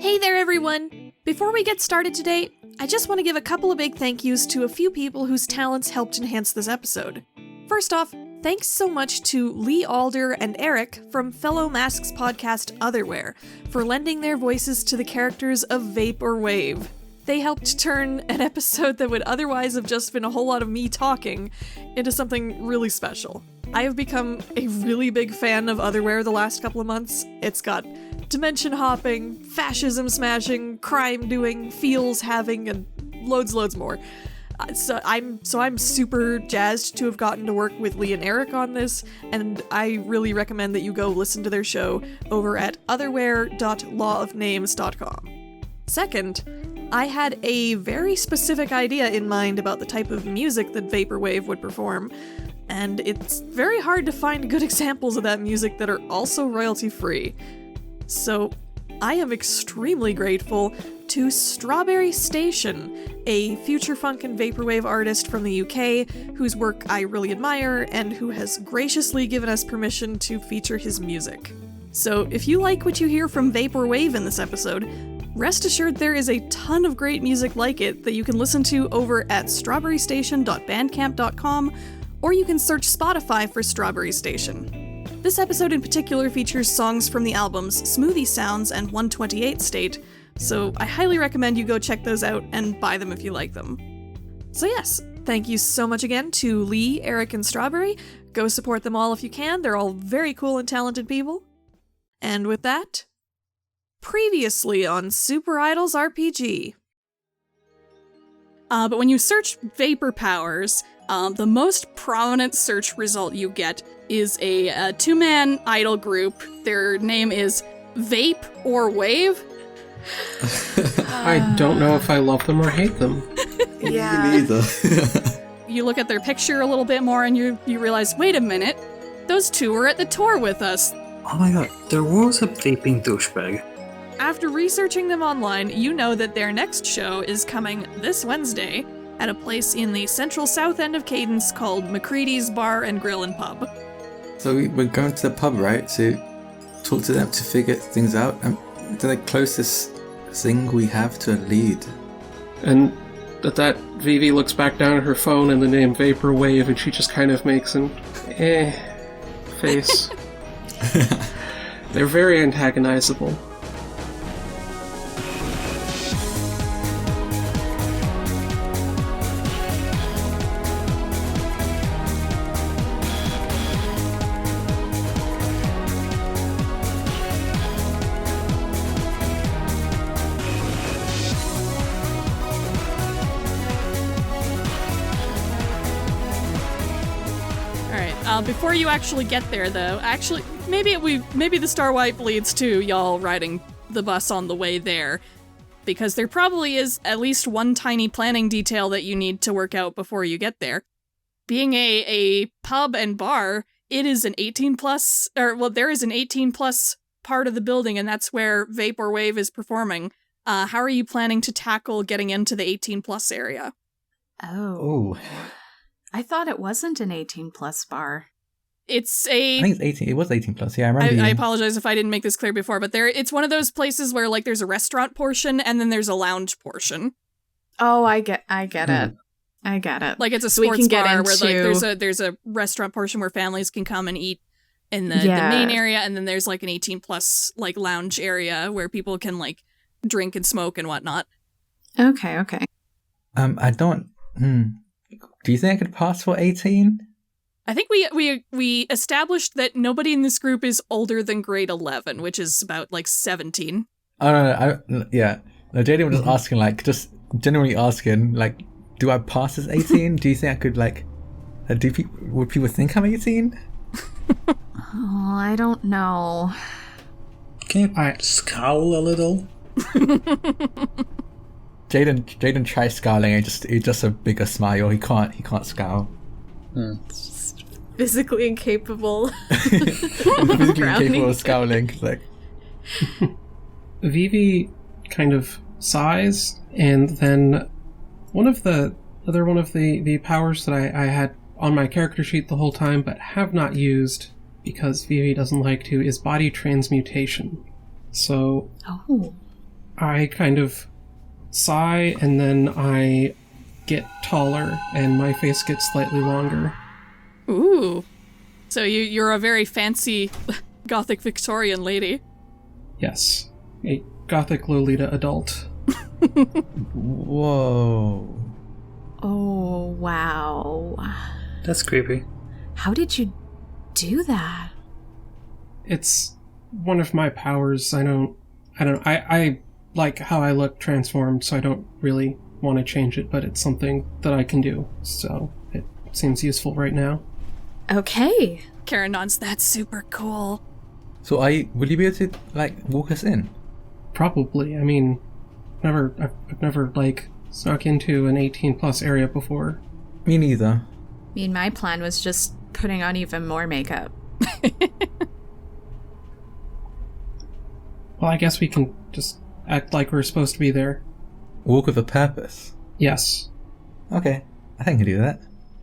Hey there, everyone! Before we get started today, I just want to give a couple of big thank yous to a few people whose talents helped enhance this episode. First off, thanks so much to Lee Alder and Erik from fellow Masks podcast Otherwhere for lending their voices to the characters of Vape or Wave. They helped turn an episode that would otherwise have just been a whole lot of me talking into something really special. I have become a really big fan of Otherwhere the last couple of months. It's got dimension hopping, fascism smashing, crime doing, feels having, and loads more. So I'm super jazzed to have gotten to work with Lee and Erik on this, and I really recommend that you go listen to their show over at otherwhere.lawofnames.com. Second, I had a very specific idea in mind about the type of music that Vaporwave would perform, and it's very hard to find good examples of that music that are also royalty-free. So, I am extremely grateful to Strawberry Station, a future funk and vaporwave artist from the UK whose work I really admire and who has graciously given us permission to feature his music. So, if you like what you hear from Vaporwave in this episode, rest assured there is a ton of great music like it that you can listen to over at strawberrystation.bandcamp.com, or you can search Spotify for Strawberry Station. This episode in particular features songs from the albums Smoothie Sounds and 128 State, so I highly recommend you go check those out and buy them if you like them. So yes, thank you so much again to Lee, Erik, and Strawberry. Go support them all if you can, they're all very cool and talented people. And with that, previously on SuperIdols RPG. But when you search Vapor Powers, the most prominent search result you get is a two-man idol group. Their name is Vape or Wave. I don't know if I love them or hate them. Yeah. Me neither. You look at their picture a little bit more and you realize, wait a minute, those two were at the tour with us. Oh my god, there was a vaping douchebag. After researching them online, you know that their next show is coming this Wednesday at a place in the central south end of Cadence called McCready's Bar and Grill and Pub. So we're going to the pub, right, to talk to them to figure things out? They're the closest thing we have to a lead. And that Vivi looks back down at her phone and the name Vaporwave, and she just kind of makes an face. They're very antagonizable. Before you actually get there, though, maybe the Star Wipe leads to y'all riding the bus on the way there, because there probably is at least one tiny planning detail that you need to work out before you get there. Being a pub and bar, it is an 18+, there is an 18+ part of the building, and that's where Vape or Wave is performing. How are you planning to tackle getting into the 18+ area? Oh. I thought it wasn't an 18+ bar. I think it's 18. It was 18+. Yeah, I remember. I apologize if I didn't make this clear before, but it's one of those places where like there's a restaurant portion and then there's a lounge portion. Oh, I get it. I get it. Like it's a sports bar where like there's a restaurant portion where families can come and eat in the main area, and then there's like an 18+ like lounge area where people can like drink and smoke and whatnot. Okay. I don't. Do you think I could pass for 18? I think we established that nobody in this group is older than grade 11, which is about like 17. Oh no, yeah. No, Jaiden was just asking, like, just generally asking, like, do I pass as 18? Do you think I could, like, would people think I'm 18? Oh, I don't know. Can I scowl a little? Jaiden tries scowling and it's just a bigger smile. He can't scowl. Just physically incapable. Physically incapable of scowling. Like Vivi kind of sighs, and then one of the powers that I had on my character sheet the whole time but have not used because Vivi doesn't like to is body transmutation. So I kind of sigh, and then I get taller, and my face gets slightly longer. Ooh. So you're a very fancy Gothic Victorian lady. Yes. A Gothic Lolita adult. Whoa. Oh, wow. That's creepy. How did you do that? It's one of my powers. I like how I look transformed, so I don't really want to change it, but it's something that I can do, so it seems useful right now. Okay. Karen nods, that's super cool. So will you be able to, like, walk us in? Probably. I mean, I've never, like, snuck into an 18-plus area before. Me neither. I mean, my plan was just putting on even more makeup. Well, I guess we can just act like we're supposed to be there. Walk with a purpose. Yes. Okay, I think I can do that.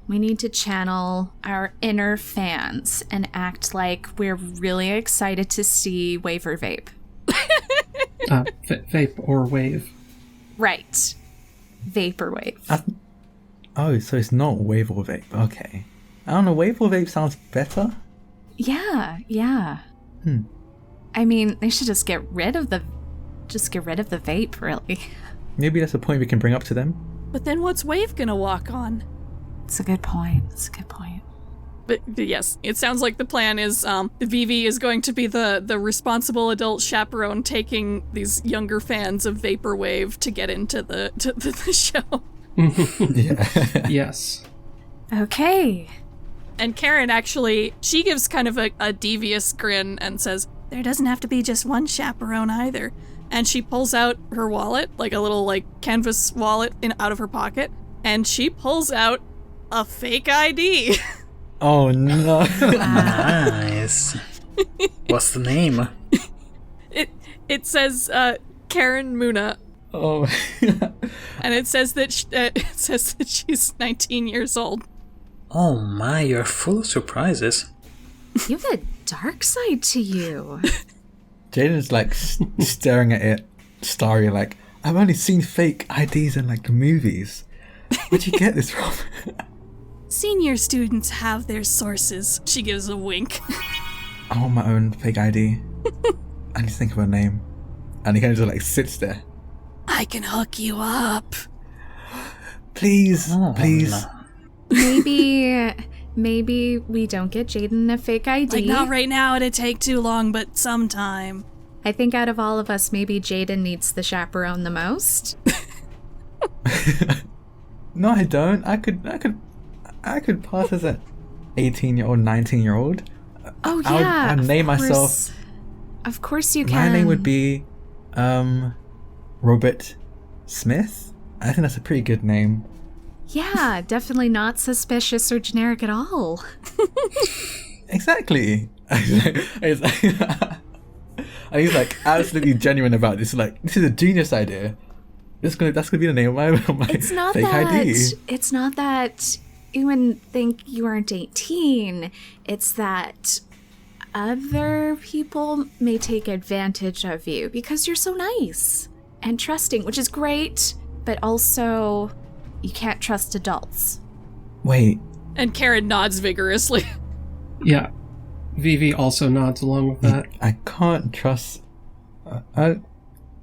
We need to channel our inner fans and act like we're really excited to see Wave or Vape. Vape or wave. Right. Vaporwave. Oh, so it's not wave or vape. Okay. I don't know, wave or vape sounds better? Yeah. I mean, they should just get rid of the vape, really. Maybe that's a point we can bring up to them. But then what's Wave gonna walk on? It's a good point. But yes, it sounds like the plan is Vivi is going to be the responsible adult chaperone taking these younger fans of Vaporwave to get into the show. Yeah. Yes. Okay. And Karen actually, she gives kind of a devious grin and says, there doesn't have to be just one chaperone either. And she pulls out her wallet, like a little like canvas wallet out of her pocket, and she pulls out a fake ID. Oh no. Nice. What's the name? It says Karen Muna. Oh. And it says that she's 19 years old. Oh my, you're full of surprises. You have a dark side to you. Jaiden's like staring at it, starry, like, I've only seen fake IDs in like the movies. Where'd you get this from? Senior students have their sources. She gives a wink. I want my own fake ID. I need to think of a name. And he kind of just like sits there. I can hook you up. Please, please. No. Maybe we don't get Jaiden a fake ID. Like, not right now, it'd take too long, but sometime. I think out of all of us, maybe Jaiden needs the chaperone the most. No, I don't. I could pass as an 18-year-old, 19-year-old. Oh yeah. I'd name myself. Of course you can. My name would be Robert Smith. I think that's a pretty good name. Yeah, definitely not suspicious or generic at all. Exactly. And he's like absolutely genuine about this. Like, this is a genius idea. That's gonna be the name of my It's not fake that. ID. It's not that you wouldn't think you aren't 18. It's that other people may take advantage of you because you're so nice and trusting, which is great, but also you can't trust adults. Wait. And Karen nods vigorously. Yeah. Vivi also nods along with that. I can't trust.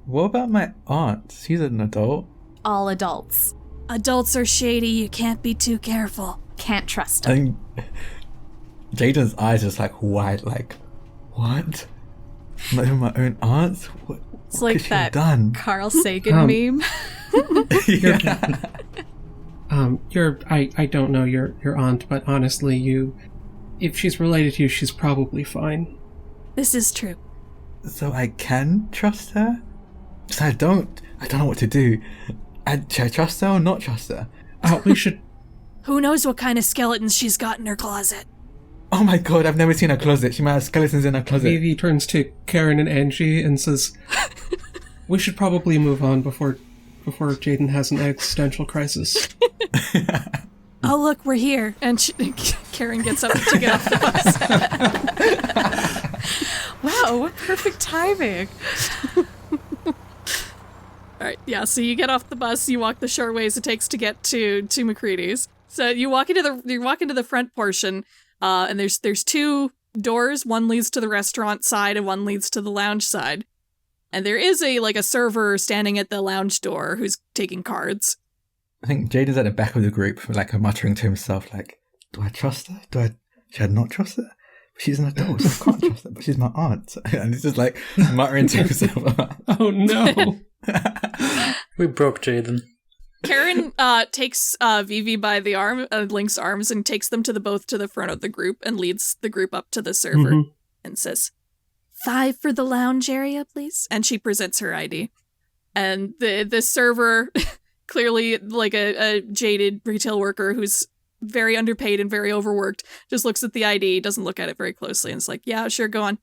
What about my aunt? She's an adult. All adults. Adults are shady, you can't be too careful. Can't trust I them. think Jaiden's eyes just like wide, like, what? Not even my own aunt? What It's could like she have that done? Carl Sagan meme. Yeah. I don't know your aunt, but honestly, if she's related to you, she's probably fine. This is true. So I can trust her? So I don't know what to do. Should I trust her or not trust her? We should... Who knows what kind of skeletons she's got in her closet? Oh my god, I've never seen her closet. She might have skeletons in her closet. Vivi turns to Karen and Angie and says, we should probably move on before Jaiden has an existential crisis. Oh, look, we're here. And Karen gets up to get off the bus. Wow, what perfect timing. Yeah, so you get off the bus, you walk the short ways it takes to get to McCready's. So you walk into the front portion, and there's two doors. One leads to the restaurant side, and one leads to the lounge side. And there is a server standing at the lounge door who's taking cards. I think Jaiden's at the back of the group, like muttering to himself, like, "Do I trust her? Should I not trust her? She's an adult, so I can't trust her, but she's my aunt." And he's just like muttering to himself. Oh no. We broke Jaiden. Karen takes Vivi by the arm, Link's arms, and takes them both to the front of the group and leads the group up to the server and says, 5 for the lounge area, please. And she presents her ID. And the server, clearly like a jaded retail worker who's very underpaid and very overworked, just looks at the ID, doesn't look at it very closely, and is like, "Yeah, sure, go on."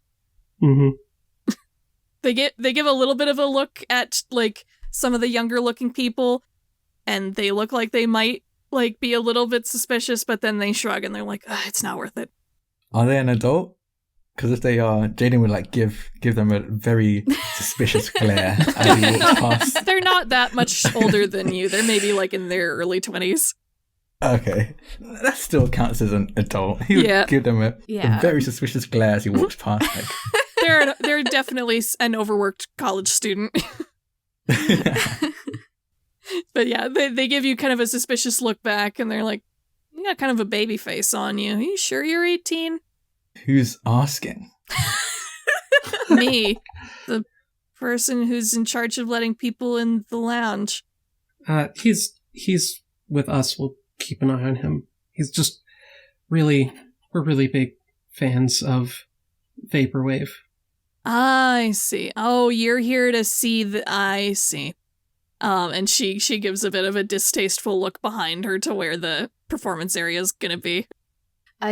They give a little bit of a look at like some of the younger looking people, and they look like they might like be a little bit suspicious, but then they shrug and they're like, "It's not worth it." Are they an adult? Because if they are, Jaiden would like give them a very suspicious glare as he walks past. They're not that much older than you. They're maybe like in their early 20s. Okay, that still counts as an adult. He would give them a very suspicious glare as he walks past. Like. They're definitely an overworked college student. But yeah, they give you kind of a suspicious look back, and they're like, "You got kind of a baby face on you. Are you sure you're 18? Who's asking? Me, the person who's in charge of letting people in the lounge. He's with us. We'll keep an eye on him. He's just we're really big fans of Vaporwave. I see. Oh, you're here to see I see. And she gives a bit of a distasteful look behind her to where the performance area is gonna be.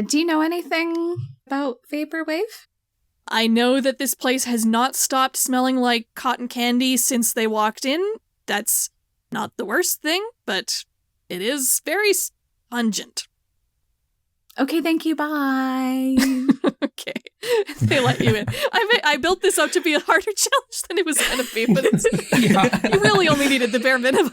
Do you know anything about Vaporwave? I know that this place has not stopped smelling like cotton candy since they walked in. That's not the worst thing, but it is very pungent. Okay, thank you, bye. Okay. They let you in. I built this up to be a harder challenge than it was going to be, but you really only needed the bare minimum.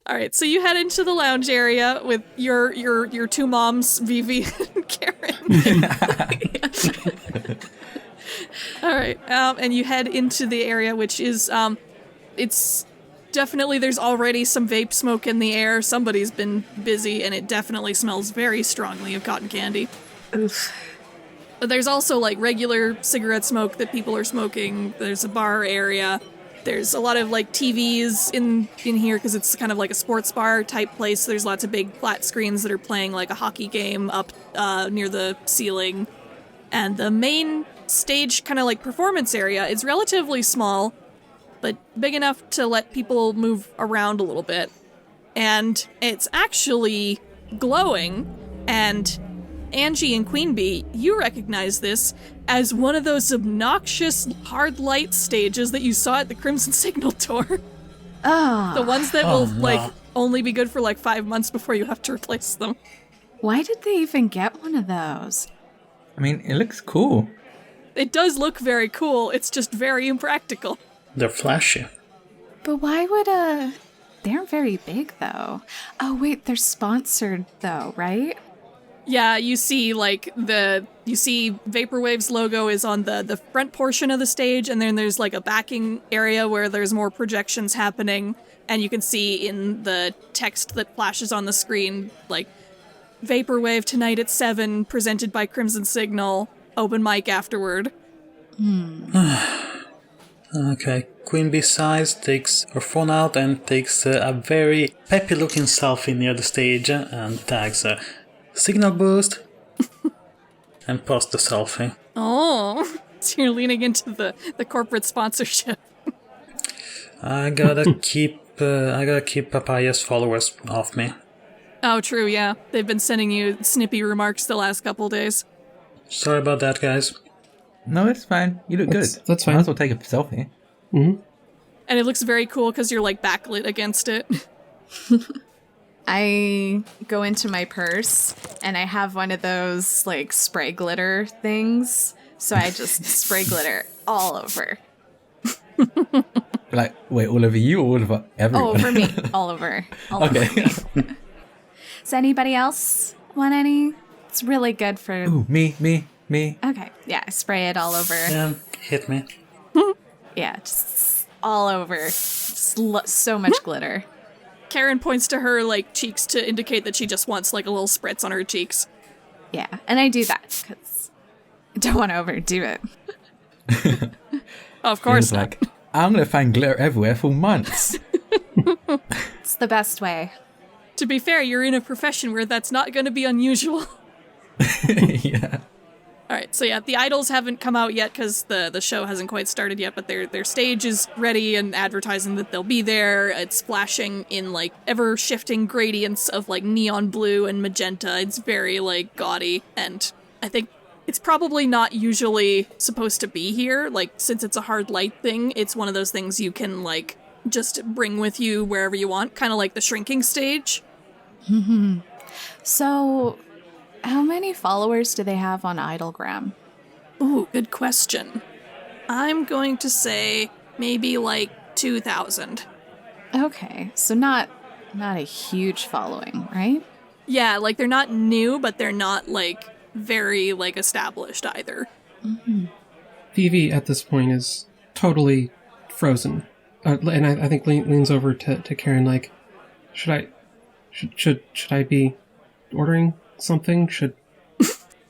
All right, so you head into the lounge area with your two moms, Vivi and Karen. All right, and you head into the area, which is it's definitely, there's already some vape smoke in the air. Somebody's been busy, and it definitely smells very strongly of cotton candy. Oof. But there's also like regular cigarette smoke that people are smoking. There's a bar area. There's a lot of like TVs in here because it's kind of like a sports bar type place. There's lots of big flat screens that are playing like a hockey game up near the ceiling. And the main stage kind of like performance area is relatively small, but big enough to let people move around a little bit. And it's actually glowing, and Angie and Queen Bee, you recognize this as one of those obnoxious hard light stages that you saw at the Crimson Signal tour. Oh. The ones that will like only be good for like 5 months before you have to replace them. Why did they even get one of those? I mean, it looks cool. It does look very cool, it's just very impractical. They're flashy. But why would they're very big though. Oh wait, they're sponsored though, right? Yeah, you see Vaporwave's logo is on the front portion of the stage, and then there's like a backing area where there's more projections happening, and you can see in the text that flashes on the screen, like, Vaporwave tonight at 7, presented by Crimson Signal, open mic afterward. Okay, Queen Bee sighs, takes her phone out and takes a very peppy-looking selfie near the stage and tags Signal Boost and posts the selfie. Oh, so you're leaning into the corporate sponsorship. I gotta keep Papaya's followers off me. Oh, true, yeah. They've been sending you snippy remarks the last couple days. Sorry about that, guys. No, it's fine. You look good. That's fine. Might as well take a selfie. Mm-hmm. And it looks very cool because you're like backlit against it. I go into my purse and I have one of those like spray glitter things. So I just spray glitter all over. Like, wait, all over you or all over everyone? Oh, over me. All over. All over Okay. me. Does anybody else want any? It's really good for... Ooh, me. Okay. Yeah, spray it all over. Yeah, hit me. Yeah, just all over. Just so much glitter. Karen points to her, like, cheeks to indicate that she just wants, like, a little spritz on her cheeks. Yeah, and I do that because I don't want to overdo it. Of course It's like, I'm going to find glitter everywhere for months. It's the best way. To be fair, you're in a profession where that's not going to be unusual. Yeah. All right, so yeah, the idols haven't come out yet because the show hasn't quite started yet, but their stage is ready and advertising that they'll be there. It's flashing in, like, ever-shifting gradients of, like, neon blue and magenta. It's very, like, gaudy, and I think it's probably not usually supposed to be here. Like, since it's a hard light thing, it's one of those things you can, like, just bring with you wherever you want, kind of like the shrinking stage. So, how many followers do they have on Idolgram? Ooh, good question. I'm going to say maybe, like, 2,000. Okay, so not a huge following, right? Yeah, like, they're not new, but they're not, like, very, like, established either. Vivi at this point is totally frozen. And I think leans over to Karen, like, should I be ordering something?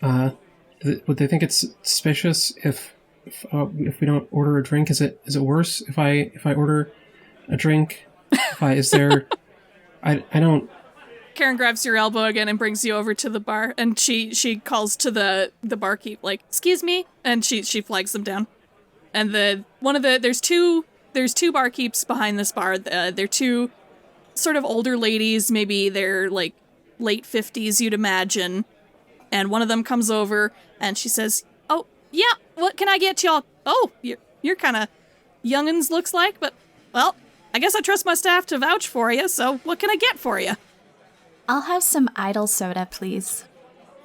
Would they think it's suspicious if we don't order a drink? Is it worse if I order a drink? Is there? I don't. Karen grabs your elbow again and brings you over to the bar, and she calls to the barkeep, like, "Excuse me," and she flags them down. And there's two barkeeps behind this bar. They're two sort of older ladies, maybe they're like late 50s, you'd imagine. And one of them comes over and she says, "Oh, yeah, what can I get y'all?" "Oh, you're kind of young'uns, looks like, but, well, I guess I trust my staff to vouch for you, so what can I get for you?" I'll have some Idol soda, please.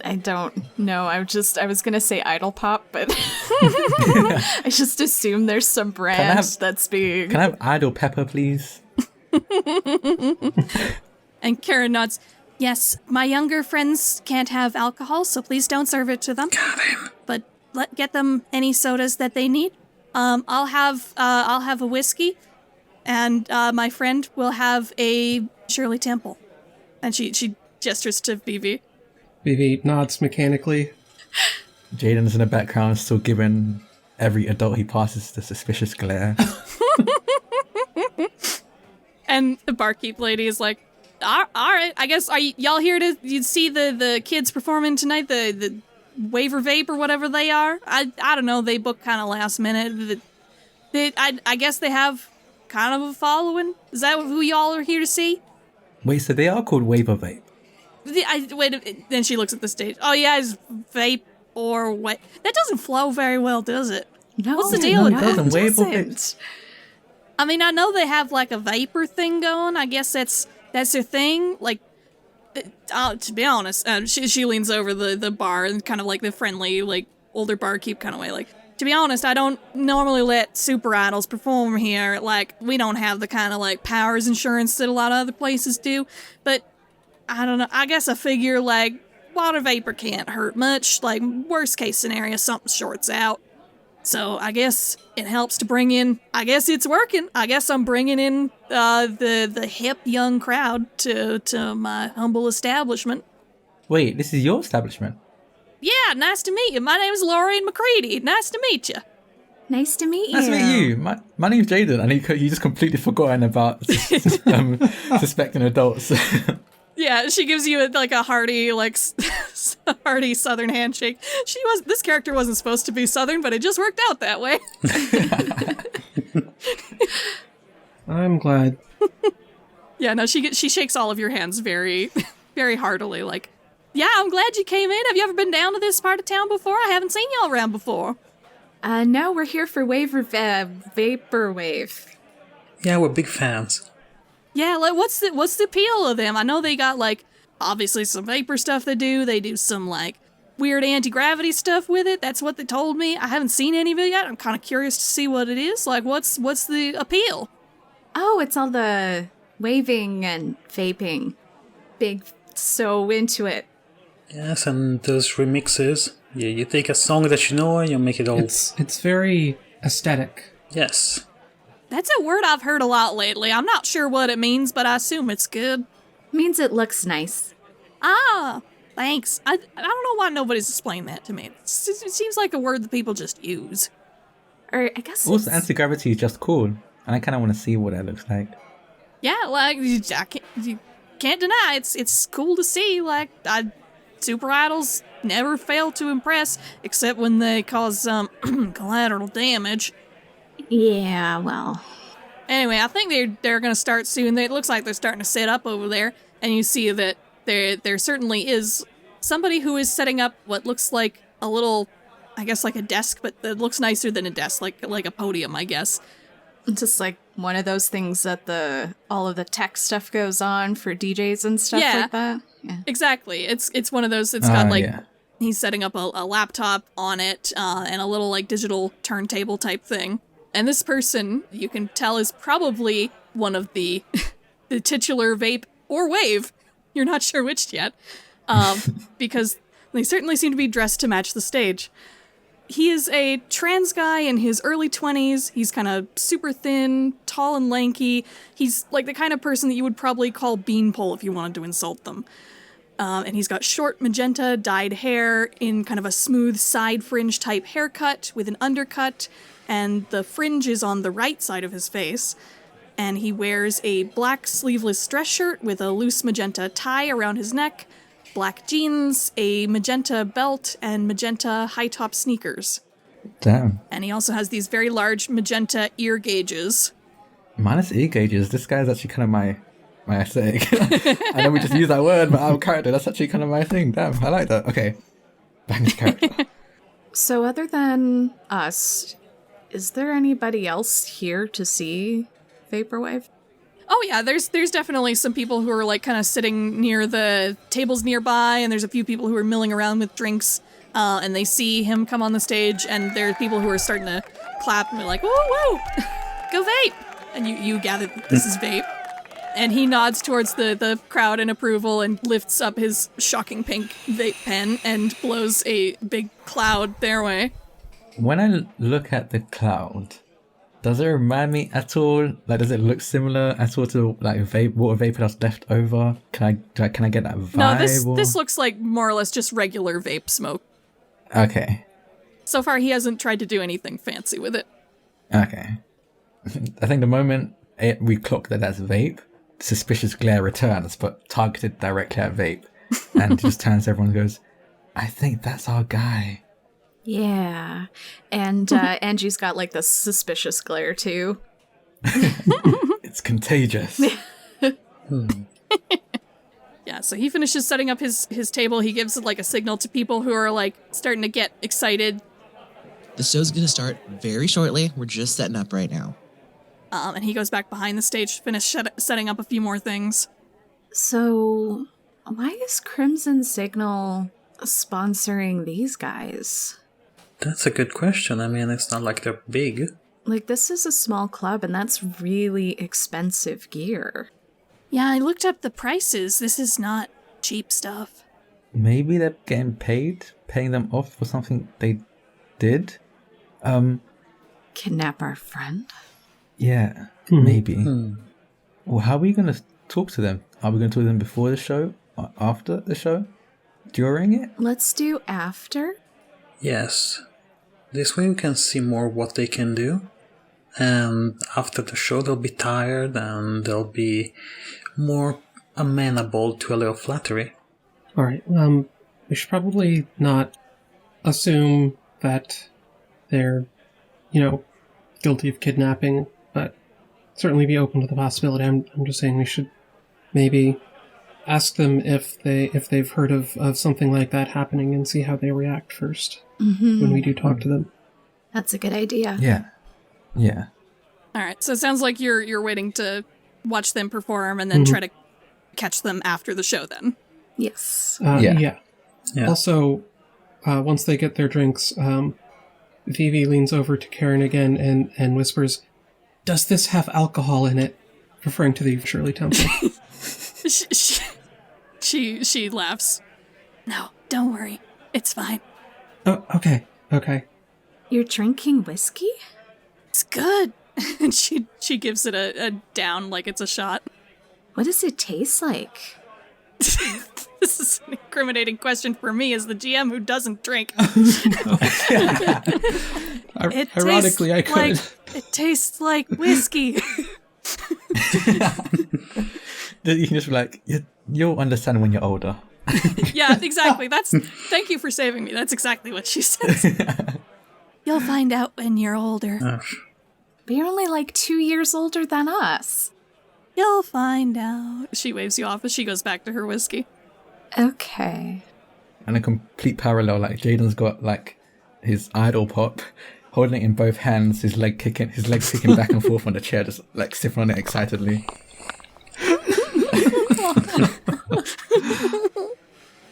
I don't know. I was gonna say Idol Pop, but I just assume there's some brand that's big. Can I have Idol Pepper, please? And Karen nods. "Yes, my younger friends can't have alcohol, so please don't serve it to them. Got him. But get them any sodas that they need. I'll have a whiskey, and my friend will have a Shirley Temple." And she gestures to Vivi. Vivi nods mechanically. Jaiden's in the background, still giving every adult he passes the suspicious glare. And the barkeep lady is like, all right, I guess, are y'all here to see the kids performing tonight, the Waiver Vape or whatever they are? I don't know, they booked kind of last minute. I guess they have kind of a following. Is that who y'all are here to see? Wait, so they are called Waiver Vape? Wait, then she looks at the stage. "Oh yeah, it's Vape or what? That doesn't flow very well, does it? No, What's the deal with it that? doesn't. Waiver doesn't. I mean, I know they have like a vapor thing going. I guess that's their thing. Like, to be honest, she leans over the bar and kind of like the friendly, like older barkeep kind of way. Like, to be honest, I don't normally let SuperIdols perform here. Like, we don't have the kind of like powers insurance that a lot of other places do. But I don't know. I guess I figure like water vapor can't hurt much. Like, worst case scenario, something shorts out. So I guess it helps to bring in, I guess it's working. I guess I'm bringing in the hip young crowd to my humble establishment. Wait, this is your establishment? Yeah, nice to meet you. My name is Lorraine McCready. Nice to meet you. Nice to meet you. Nice to meet you. My name's Jaiden, and you just completely forgotten about suspecting adults. Yeah, she gives you a hearty, hearty Southern handshake. This character wasn't supposed to be Southern, but it just worked out that way. I'm glad. Yeah, no, she shakes all of your hands very, very heartily. Like, yeah, I'm glad you came in. Have you ever been down to this part of town before? I haven't seen y'all around before. No, we're here for Vaporwave. Yeah, we're big fans. Yeah, like, what's the appeal of them? I know they got, like, obviously some vapor stuff they do. They do some, like, weird anti-gravity stuff with it. That's what they told me. I haven't seen any of it yet. I'm kind of curious to see what it is. Like, what's the appeal? Oh, it's all the waving and vaping. Big so into it. Yes, and those remixes. Yeah, you take a song that you know and you make it all... It's very aesthetic. Yes. That's a word I've heard a lot lately. I'm not sure what it means, but I assume it's good. Means it looks nice. Ah, thanks. I don't know why nobody's explained that to me. It seems like a word that people just use. Or I guess Also, anti-gravity is just cool. And I kind of want to see what that looks like. Yeah, like, you can't deny it's cool to see. Like, SuperIdols never fail to impress, except when they cause some collateral damage. Yeah, well. Anyway, I think they're going to start soon. It looks like they're starting to set up over there, and you see that there certainly is somebody who is setting up what looks like a little, I guess, like a desk, but that looks nicer than a desk, like a podium, I guess. Just like one of those things that all of the tech stuff goes on for DJs and stuff like that. Yeah, exactly. It's one of those. It's got he's setting up a laptop on it and a little like digital turntable type thing. And this person, you can tell, is probably one of the the titular Vape or Wave. You're not sure which yet, because they certainly seem to be dressed to match the stage. He is a trans guy in his early 20s. He's kind of super thin, tall and lanky. He's like the kind of person that you would probably call beanpole if you wanted to insult them. And he's got short magenta dyed hair in kind of a smooth side fringe type haircut with an undercut, and the fringe is on the right side of his face. And he wears a black sleeveless dress shirt with a loose magenta tie around his neck, black jeans, a magenta belt, and magenta high-top sneakers. Damn. And he also has these very large magenta ear gauges. Minus ear gauges, this guy's actually kind of my aesthetic. I know we just use that word, but our character, that's actually kind of my thing. Damn, I like that. Okay. Back into character. So other than us, is there anybody else here to see Vaporwave? Oh yeah, there's definitely some people who are like kind of sitting near the tables nearby, and there's a few people who are milling around with drinks, and they see him come on the stage, and there are people who are starting to clap and be like, woo woo, go Vape! And you gather that this is Vape. And he nods towards the crowd in approval and lifts up his shocking pink vape pen and blows a big cloud their way. When I look at the cloud, does it remind me at all? Like, does it look similar at all to like water vapor that's left over? Can I get that vibe? No, this looks like more or less just regular vape smoke. Okay. So far, he hasn't tried to do anything fancy with it. Okay. I think the moment we clock that that's Vape, suspicious glare returns, but targeted directly at Vape, and just turns to everyone and goes, "I think that's our guy." Yeah. And Angie's got like this suspicious glare too. It's contagious. Yeah, so he finishes setting up his table. He gives like a signal to people who are like starting to get excited. The show's gonna start very shortly. We're just setting up right now. And he goes back behind the stage to finish setting up a few more things. So, why is Crimson Signal sponsoring these guys? That's a good question. I mean, it's not like they're big. Like, this is a small club, and that's really expensive gear. Yeah, I looked up the prices. This is not cheap stuff. Maybe they're getting paying them off for something they did. Kidnap our friend? Yeah, maybe. Well, how are we going to talk to them? Are we going to talk to them before the show? Or after the show? During it? Let's do after. Yes. This way we can see more what they can do. And after the show they'll be tired and they'll be more amenable to a little flattery. Alright, we should probably not assume that they're, guilty of kidnapping, but certainly be open to the possibility. I'm just saying we should maybe ask them if they've heard of something like that happening and see how they react first when we do talk to them. That's a good idea. Yeah. Alright, so it sounds like you're waiting to watch them perform and then try to catch them after the show then. Yes. Yeah. Yeah. Also, once they get their drinks, Vivi leans over to Karen again and whispers, "Does this have alcohol in it?" Referring to the Shirley Temple. She laughs. No, don't worry. It's fine. Oh, okay. You're drinking whiskey? It's good. And she gives it a down like it's a shot. What does it taste like? This is an incriminating question for me as the GM who doesn't drink. Ironically, I could. It tastes like whiskey. You can just be like, you'll understand when you're older. Yeah, exactly. Thank you for saving me. That's exactly what she says. You'll find out when you're older. But you're only like 2 years older than us. You'll find out. She waves you off as she goes back to her whiskey. Okay. And a complete parallel, like Jaiden's got like his idol pop, holding it in both hands, his legs kicking back and forth on the chair, just like sipping on it excitedly.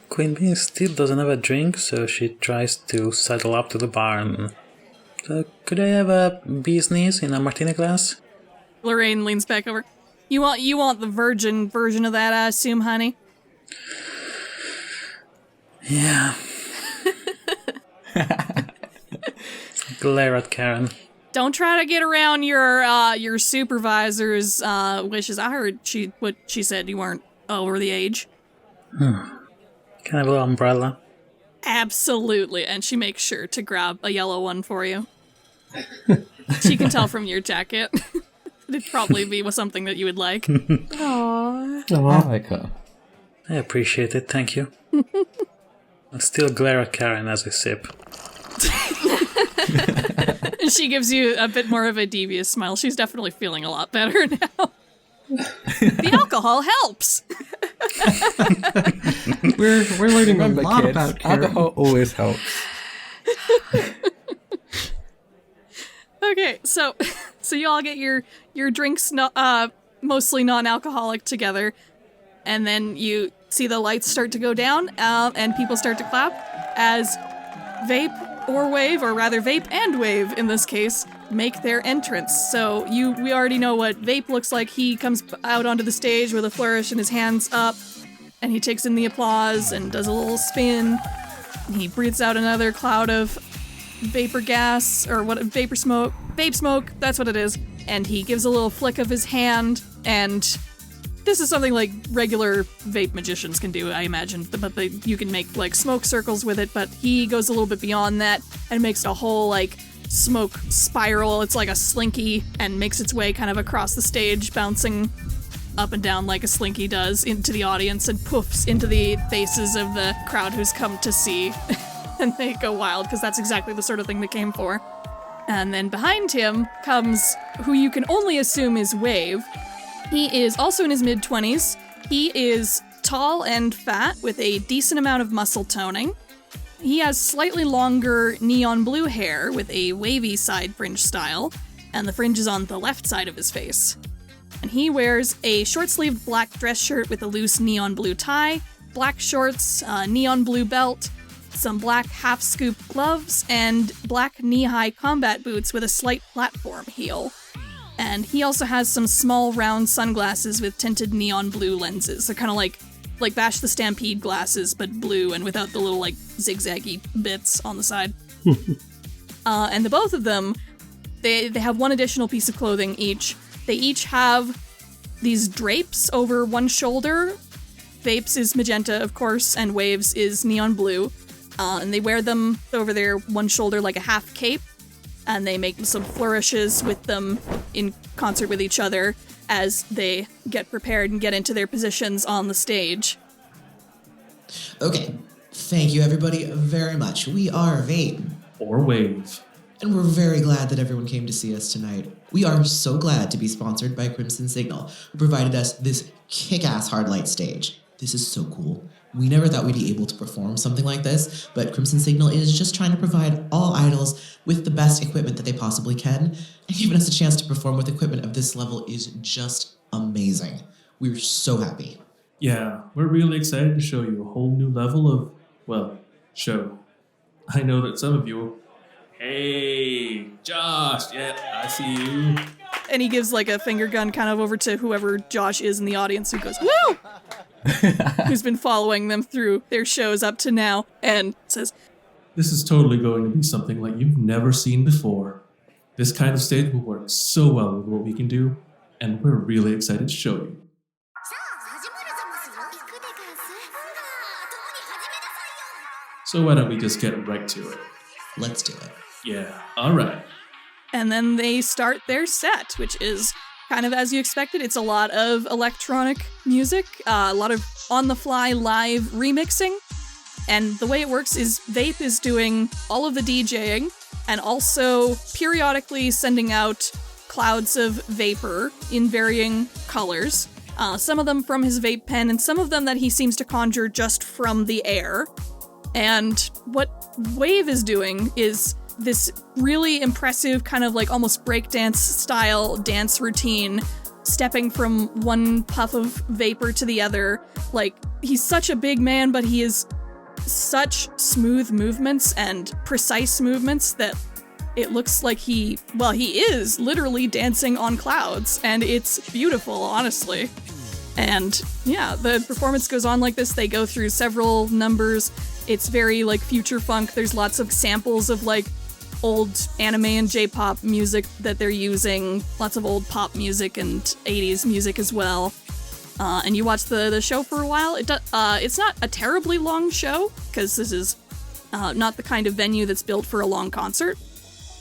Queen Bee still doesn't have a drink, so she tries to sidle up to the bar and... So, could I have a bee's knees in a martini glass? Lorraine leans back over. You want the virgin version of that, I assume, honey? Yeah. Glare at Karen. Don't try to get around your supervisor's wishes. I heard what she said you weren't over the age. Can I have an umbrella? Absolutely, and she makes sure to grab a yellow one for you. She can tell from your jacket. It'd probably be something that you would like. Aww. I like her. I appreciate it, thank you. I still glare at Karen as I sip. She gives you a bit more of a devious smile. She's definitely feeling a lot better now. The alcohol helps. We're learning a lot kids, about Karen. alcohol always helps. Okay, so you all get your drinks mostly non-alcoholic together, and then you see the lights start to go down, and people start to clap as Vape or Wave, or rather Vape and Wave in this case, make their entrance. So we already know what Vape looks like. He comes out onto the stage with a flourish and his hands up, and he takes in the applause and does a little spin. He breathes out another cloud of vapor gas, or what, vapor smoke, vape smoke, that's what it is. And he gives a little flick of his hand, and this is something like regular vape magicians can do, I imagine, but you can make like smoke circles with it, but he goes a little bit beyond that and makes a whole like smoke spiral. It's like a slinky and makes its way kind of across the stage, bouncing up and down like a slinky does into the audience and poofs into the faces of the crowd who's come to see. And they go wild because that's exactly the sort of thing they came for. And then behind him comes who you can only assume is Wave. He is also in his mid-20s. He is tall and fat with a decent amount of muscle toning. He has slightly longer neon blue hair with a wavy side fringe style, and the fringe is on the left side of his face. And he wears a short-sleeved black dress shirt with a loose neon blue tie, black shorts, neon blue belt, some black half-scoop gloves, and black knee-high combat boots with a slight platform heel. And he also has some small round sunglasses with tinted neon blue lenses. They're kind of like Bash the Stampede glasses, but blue and without the little like zigzaggy bits on the side. And the both of them, they have one additional piece of clothing each. They each have these drapes over one shoulder. Vape's is magenta, of course, and Wave's is neon blue. And they wear them over their one shoulder like a half cape. And they make some flourishes with them in concert with each other as they get prepared and get into their positions on the stage. Okay, thank you everybody very much. We are Vape. Or Wave. And we're very glad that everyone came to see us tonight. We are so glad to be sponsored by Crimson Signal, who provided us this kick-ass hard light stage. This is so cool. We never thought we'd be able to perform something like this, but Crimson Signal is just trying to provide all idols with the best equipment that they possibly can, and giving us a chance to perform with equipment of this level is just amazing. We're so happy. Yeah, we're really excited to show you a whole new level of, well, show. I know that some of you... Hey, Josh, yeah, I see you. And he gives like a finger gun kind of over to whoever Josh is in the audience, who goes, woo! Who's been following them through their shows up to now, and says, This is totally going to be something like you've never seen before. This kind of stage will work so well with what we can do, and we're really excited to show you. So why don't we just get right to it? Let's do it. Yeah, alright. and then they start their set, which is kind of as you expected. It's a lot of electronic music, a lot of on-the-fly live remixing. And the way it works is Vape is doing all of the DJing and also periodically sending out clouds of vapor in varying colors. Some of them from his vape pen and some of them that he seems to conjure just from the air. And what Wave is doing is this really impressive kind of like almost breakdance style dance routine, stepping from one puff of vapor to the other. Like, he's such a big man, but he is such smooth movements and precise movements that it looks like he is literally dancing on clouds, and it's beautiful, honestly. And yeah, the performance goes on like this. They go through several numbers. It's very like future funk. There's lots of samples of like old anime and J-pop music that they're using, lots of old pop music and 80s music as well. And you watch the show for a while. It's not a terribly long show, because this is not the kind of venue that's built for a long concert,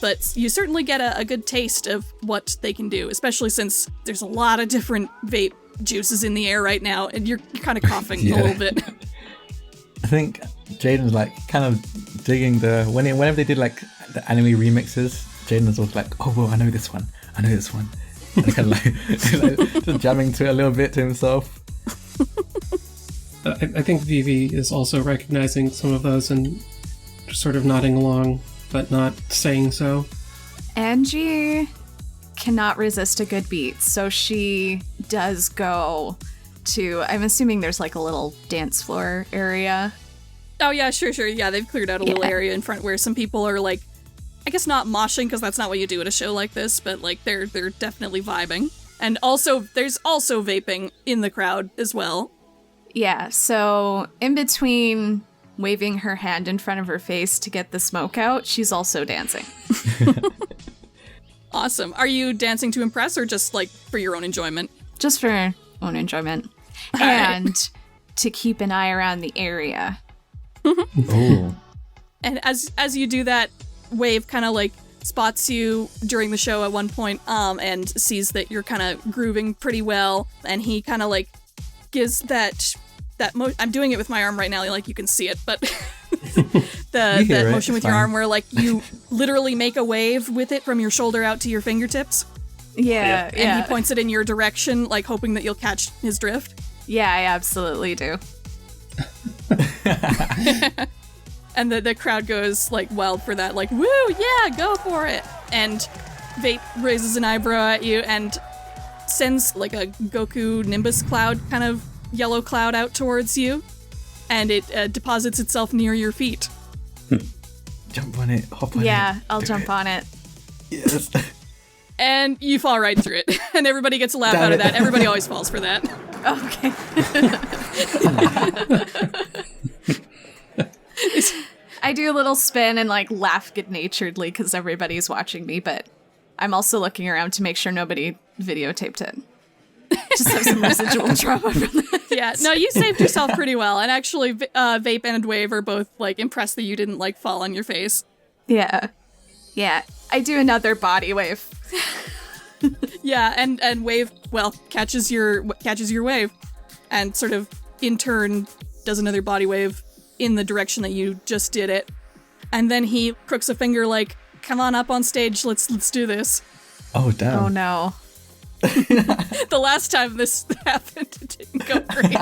but you certainly get a good taste of what they can do, especially since there's a lot of different vape juices in the air right now, and you're kind of coughing a little bit. I think Jaiden's like kind of digging whenever they did like the anime remixes, Jaiden was always like, oh, well, I know this one. And kind of like just jamming to it a little bit to himself. I think Vivi is also recognizing some of those and just sort of nodding along, but not saying so. Angie cannot resist a good beat, so she does go to, I'm assuming there's like a little dance floor area. Oh yeah, sure. Yeah, they've cleared out a little area in front where some people are like, I guess not moshing, because that's not what you do at a show like this, but like they're definitely vibing. And also, there's also vaping in the crowd as well. Yeah, so in between waving her hand in front of her face to get the smoke out, she's also dancing. Awesome. Are you dancing to impress or just like for your own enjoyment? Just for own enjoyment. And to keep an eye around the area. Oh. And as you do that, Wave kind of like spots you during the show at one point, and sees that you're kind of grooving pretty well, and he kind of like gives that I'm doing it with my arm right now, like you can see it, but that motion with your arm where like you literally make a wave with it from your shoulder out to your fingertips. Yeah. And he points it in your direction, like hoping that you'll catch his drift. Yeah, I absolutely do. And the crowd goes like wild for that, like, woo, yeah, go for it. And Vape raises an eyebrow at you and sends like a Goku Nimbus cloud, kind of yellow cloud out towards you, and it deposits itself near your feet. Jump on it, hop on it. Yeah, I'll jump on it. Yes. And you fall right through it. And everybody gets a laugh out of that. Everybody always falls for that. Okay. I do a little spin and like laugh good-naturedly because everybody's watching me, but I'm also looking around to make sure nobody videotaped it. Just have some residual trauma from that. Yeah, no, you saved yourself pretty well. And actually, Vape and Wave are both like impressed that you didn't like fall on your face. Yeah. I do another body wave. Yeah, and Wave, well, catches your wave, and sort of in turn does another body wave in the direction that you just did it. And then he crooks a finger like, come on up on stage, let's do this. Oh, damn. Oh, no. The last time this happened, it didn't go great.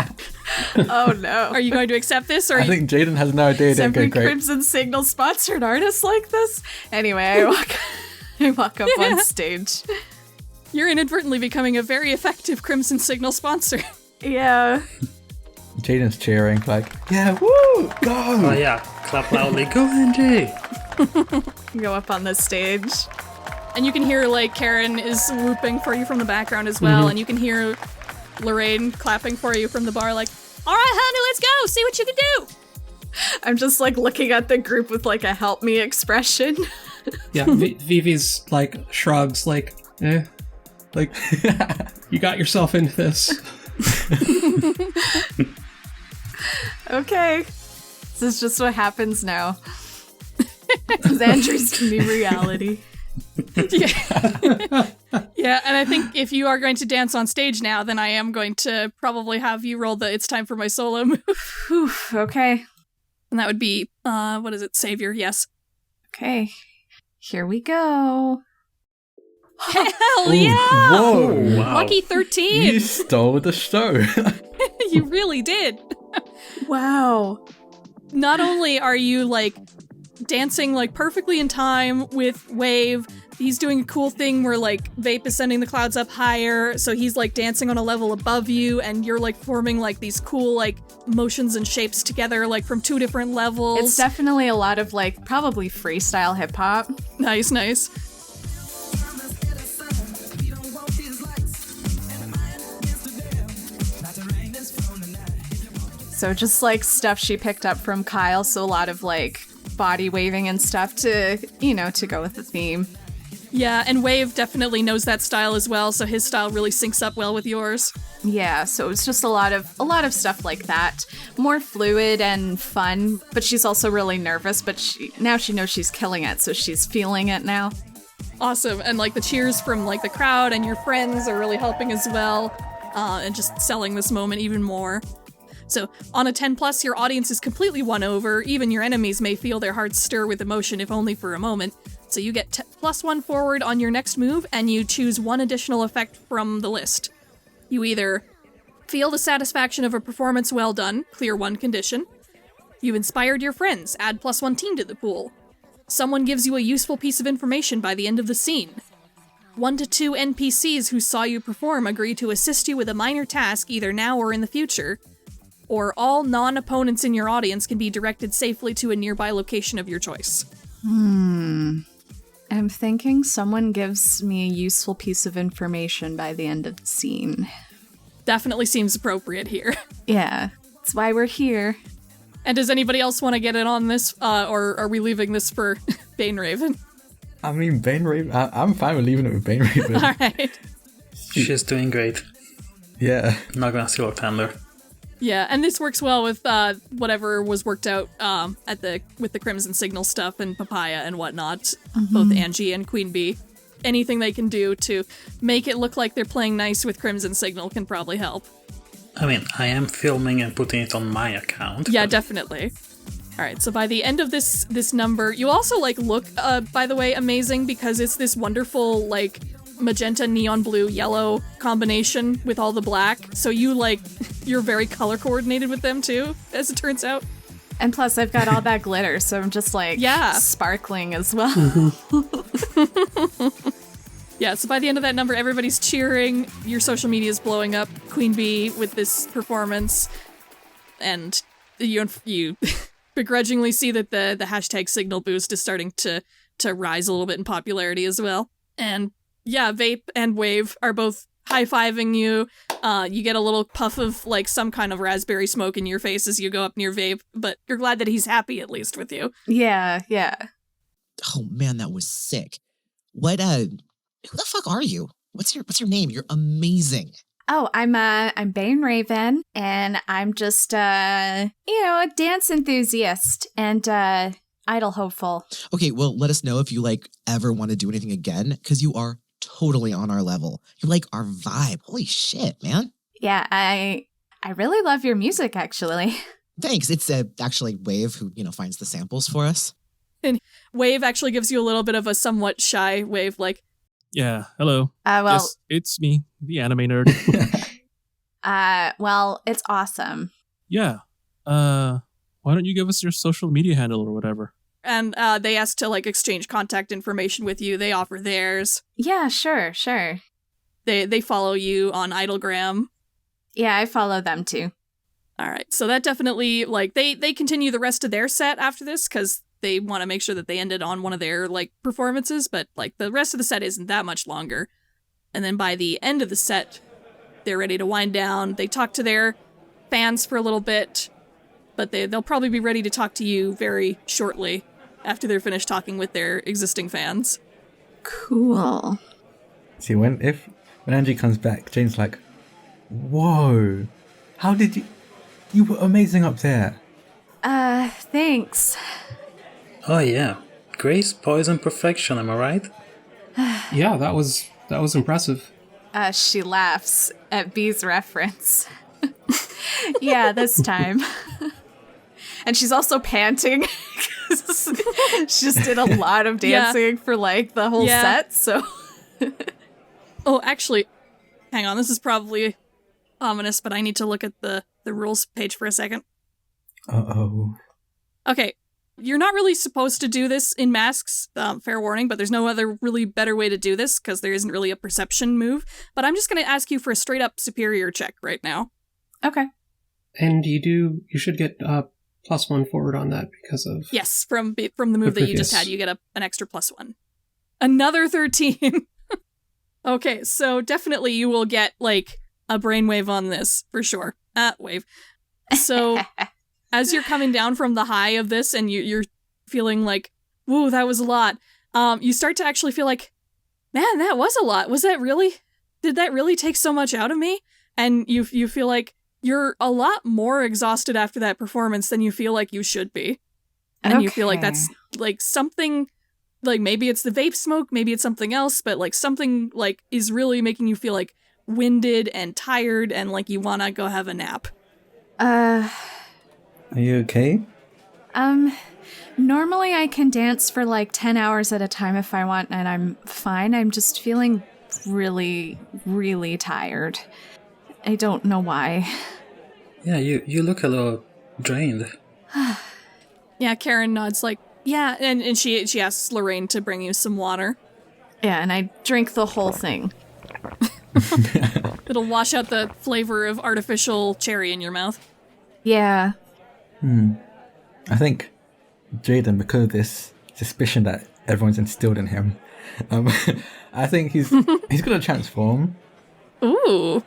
Oh, no. Are you going to accept this? Or I think Jaiden has no idea it didn't go every great. Crimson Signal sponsored artist like this? Anyway, I walk up on stage. You're inadvertently becoming a very effective Crimson Signal sponsor. Yeah. Jaiden's cheering, like, yeah, woo, go! Oh yeah, clap loudly. Go, Angie! Go up on the stage. And you can hear, like, Karen is whooping for you from the background as well, and you can hear Lorraine clapping for you from the bar, like, all right, honey, let's go, see what you can do. I'm just, like, looking at the group with, like, a help me expression. Yeah, Vivi's, like, shrugs, like, like, you got yourself into this. Okay. This is just what happens now. Xandri's to me reality. Yeah, and I think if you are going to dance on stage now, then I am going to probably have you roll the It's Time for My Solo move. Okay. And that would be, what is it? Savior, yes. Okay. Here we go. Hell yeah! Whoa! Wow. Lucky 13! You stole the show. You really did. Wow. Not only are you, like, dancing, like, perfectly in time with Wave, he's doing a cool thing where, like, Vape is sending the clouds up higher, so he's, like, dancing on a level above you, and you're, like, forming, like, these cool, like, motions and shapes together, like, from 2 different levels. It's definitely a lot of, like, probably freestyle hip-hop. Nice, nice. So just, like, stuff she picked up from Kyle, so a lot of, like, body waving and stuff to, you know, to go with the theme. Yeah, and Wave definitely knows that style as well, so his style really syncs up well with yours. Yeah, so it's just a lot of stuff like that. More fluid and fun, but she's also really nervous, but now she knows she's killing it, so she's feeling it now. Awesome, and, like, the cheers from, like, the crowd and your friends are really helping as well, and just selling this moment even more. So, on a 10+, your audience is completely won over. Even your enemies may feel their hearts stir with emotion, if only for a moment. So you get +1 forward on your next move, and you choose 1 additional effect from the list. You either feel the satisfaction of a performance well done, clear 1 condition. You inspired your friends, add +1 team to the pool. Someone gives you a useful piece of information by the end of the scene. 1 to 2 NPCs who saw you perform agree to assist you with a minor task either now or in the future. Or all non-opponents in your audience can be directed safely to a nearby location of your choice. I'm thinking someone gives me a useful piece of information by the end of the scene. Definitely seems appropriate here. Yeah, that's why we're here. And does anybody else want to get in on this, or are we leaving this for Bane Raven? I mean, Bane Raven, I'm fine with leaving it with Bane Raven. All right. She's doing great. Yeah. Not gonna steal her thunder. Yeah, and this works well with whatever was worked out with the Crimson Signal stuff and Papaya and whatnot. Both Angie and Queen Bee. Anything they can do to make it look like they're playing nice with Crimson Signal can probably help. I mean, I am filming and putting it on my account. Yeah, but... definitely. All right, so by the end of this number, you also, like, look, by the way, amazing because it's this wonderful, like, magenta, neon blue, yellow combination with all the black. So you, like, you're very color coordinated with them too, as it turns out. And plus I've got all that glitter, so I'm just like sparkling as well. Yeah, so by the end of that number, everybody's cheering, your social media is blowing up, Queen Bee with this performance, and you begrudgingly see that the hashtag signal boost is starting to rise a little bit in popularity as well. And yeah, Vape and Wave are both high-fiving you. You get a little puff of, like, some kind of raspberry smoke in your face as you go up near Vape, but you're glad that he's happy, at least, with you. Yeah. Oh man, that was sick. What who the fuck are you? What's your name? You're amazing. Oh, I'm Bane Raven, and I'm just a dance enthusiast and idol hopeful. Okay, well, let us know if you ever want to do anything again, because you are totally on our level. You're like our vibe. Holy shit, man. Yeah, I really love your music, actually. Thanks. It's actually Wave who, finds the samples for us. And Wave actually gives you a little bit of a somewhat shy Wave, like, Yeah, hello. Well, Yes, it's me, the anime nerd. well, it's awesome. Yeah. Why don't you give us your social media handle or whatever? and they ask to exchange contact information with you. They offer theirs. Yeah, sure. They follow you on Idlegram. Yeah, I follow them too. All right, so that definitely, like, they continue the rest of their set after this, because they want to make sure that they ended on one of their, like, performances, but, like, the rest of the set isn't that much longer. And then by the end of the set, they're ready to wind down. They talk to their fans for a little bit, but they'll probably be ready to talk to you very shortly after they're finished talking with their existing fans. Cool. See, when Angie comes back, Jane's like, whoa, how did you were amazing up there. Thanks. Oh yeah, grace, poison, perfection, am I right? Yeah, that was impressive. She laughs at B's reference. Yeah, this time. And she's also panting. She just did a lot of dancing for, like, the whole set, so... Oh, actually, hang on, this is probably ominous, but I need to look at the rules page for a second. Uh-oh. Okay, you're not really supposed to do this in masks, fair warning, but there's no other really better way to do this, because there isn't really a perception move, but I'm just going to ask you for a straight-up superior check right now. Okay. And you should get +1 forward on that because of... Yes, from the move that you just had, you get an extra +1. Another 13! Okay, so definitely you will get, like, a brainwave on this, for sure. Wave. So, as you're coming down from the high of this and you're feeling like, whoa, that was a lot, you start to actually feel like, man, that was a lot. Was that really? Did that really take so much out of me? And you feel like you're a lot more exhausted after that performance than you feel like you should be. And you feel like that's, like, something... Like, maybe it's the vape smoke, maybe it's something else, but, like, something, like, is really making you feel, like, winded and tired and, like, you want to go have a nap. Are you okay? Normally I can dance for, like, 10 hours at a time if I want, and I'm fine. I'm just feeling really, really tired. I don't know why. Yeah, you look a little drained. Yeah, Karen nods, like, yeah, and she asks Lorraine to bring you some water. Yeah, and I drink the whole thing. It'll wash out the flavor of artificial cherry in your mouth. Yeah. I think Jaiden, because of this suspicion that everyone's instilled in him, I think he's gonna transform. Ooh.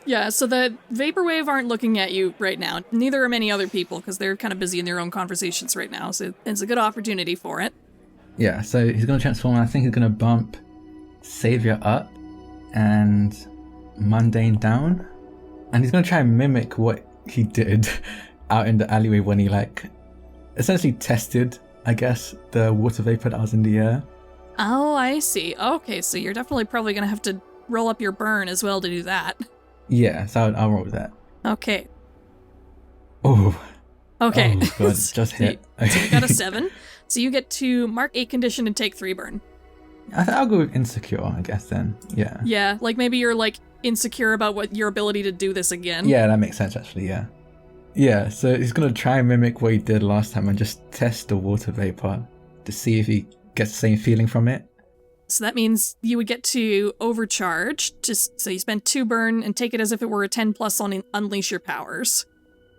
Yeah, so the Vaporwave aren't looking at you right now. Neither are many other people, because they're kind of busy in their own conversations right now, so it's a good opportunity for it. Yeah, so he's going to transform. I think he's going to bump Savior up and Mundane down. And he's going to try and mimic what he did out in the alleyway when he, like, essentially tested, I guess, the water vapor that was in the air. Oh, I see. Okay, so you're definitely probably going to have to roll up your burn as well to do that. Yeah, so I'll roll with that. Okay. Oh. Okay. Oh, God, just hit. So you got a 7. So you get to mark 8 condition and take 3 burn. I'll go with insecure, I guess, then. Yeah. Yeah, like maybe you're, like, insecure about your ability to do this again. Yeah, that makes sense, actually, yeah. Yeah, so he's going to try and mimic what he did last time and just test the water vapor to see if he gets the same feeling from it. So that means you would get to overcharge, so you spend 2 burn and take it as if it were a 10 plus on Unleash Your Powers.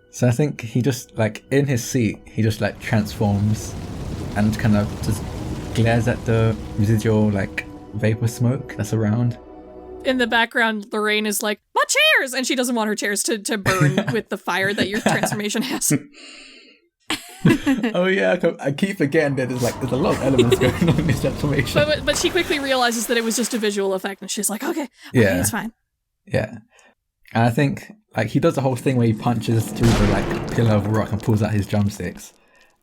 So I think he just, like, in his seat, he just, like, transforms and kind of just glares at the residual, like, vapor smoke that's around. In the background, Lorraine is like, "My chairs!" And she doesn't want her chairs to burn with the fire that your transformation has. Oh yeah, I keep forgetting that there's a lot of elements going on in this transformation. But she quickly realizes that it was just a visual effect, and she's like, okay, it's fine. Yeah. And I think, like, he does the whole thing where he punches through the, like, pillar of rock and pulls out his drumsticks.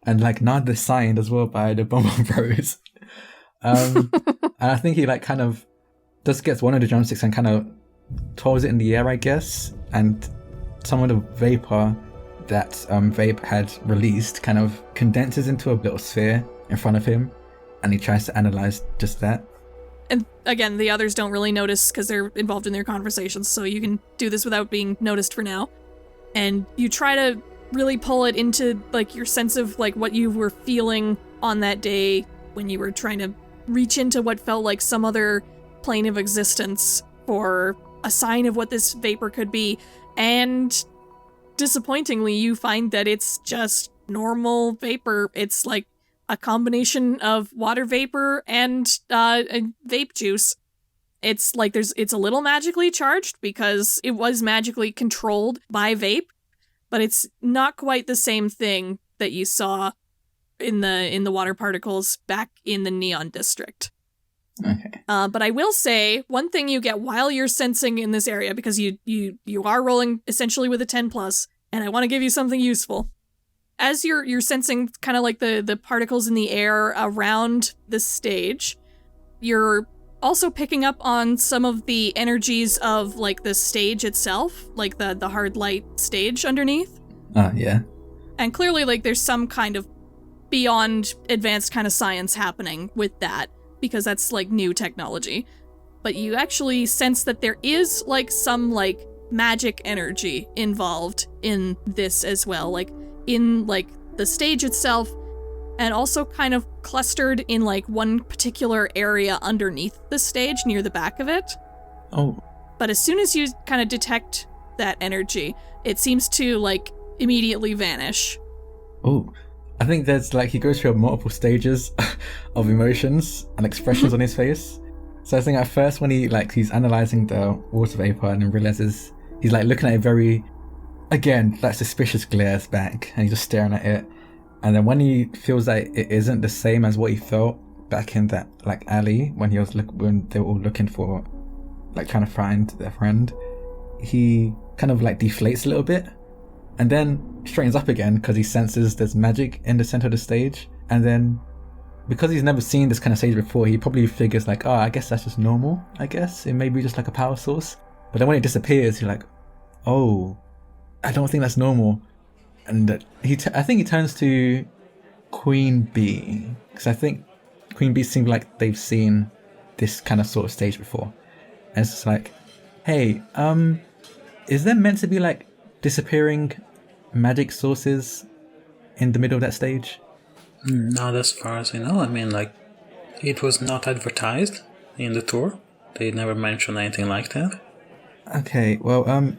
And, like, nod is signed as well by the Bonbon Bros. And I think he, like, kind of just gets one of the drumsticks and kind of twirls it in the air, I guess. And some of the vapor that Vape had released kind of condenses into a little sphere in front of him, and he tries to analyze just that. And again, the others don't really notice because they're involved in their conversations, so you can do this without being noticed for now. And you try to really pull it into, like, your sense of, like, what you were feeling on that day when you were trying to reach into what felt like some other plane of existence for a sign of what this vapor could be. And disappointingly, you find that it's just normal vapor. It's like a combination of water vapor and vape juice. It's like it's a little magically charged because it was magically controlled by Vape, but it's not quite the same thing that you saw in the water particles back in the Neon District. Okay. But I will say one thing you get while you're sensing in this area, because you are rolling essentially with a 10+, and I want to give you something useful. As you're sensing kind of like the particles in the air around the stage, you're also picking up on some of the energies of like the stage itself, like the hard light stage underneath. Yeah. And clearly like there's some kind of beyond advanced kind of science happening with that, because that's like new technology. But you actually sense that there is like some like magic energy involved in this as well, like in like the stage itself, and also kind of clustered in like one particular area underneath the stage near the back of it. Oh. But as soon as you kind of detect that energy, it seems to like immediately vanish. Oh. I think there's like, he goes through multiple stages of emotions and expressions on his face. So I think at first when he's analysing the water vapour and then realises he's like looking at it very, again, that suspicious glares back, and he's just staring at it. And then when he feels that it isn't the same as what he felt back in that like alley when when they were all looking for, like trying to find their friend, he kind of like deflates a little bit, and then straightens up again because he senses there's magic in the center of the stage. And then because he's never seen this kind of stage before, he probably figures like, oh, I guess that's just normal. I guess it may be just like a power source. But then when it disappears, you're like, oh, I don't think that's normal. And I think he turns to Queen Bee, because I think Queen Bee seemed like they've seen this kind of sort of stage before. And it's just like, hey, is there meant to be like disappearing magic sources in the middle of that stage? Not as far as I know. I mean, like, it was not advertised in the tour. They never mentioned anything like that. Okay, well,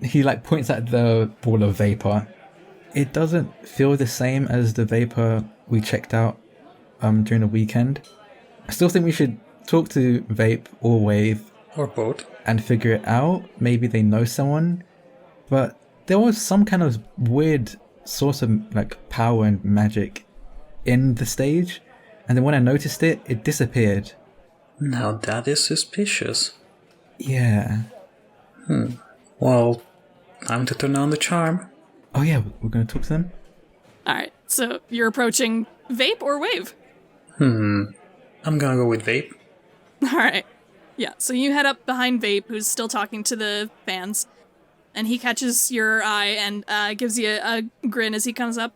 he like points at the ball of vapor. It doesn't feel the same as the vapor we checked out during the weekend. I still think we should talk to Vape or Wave. Or both. And figure it out. Maybe they know someone. But there was some kind of weird source of like power and magic in the stage. And then when I noticed it, it disappeared. Now that is suspicious. Yeah. Well, time to turn on the charm. Oh yeah, we're going to talk to them? Alright, so you're approaching Vape or Wave? I'm gonna go with Vape. Alright. Yeah, so you head up behind Vape, who's still talking to the fans, and he catches your eye and gives you a grin as he comes up.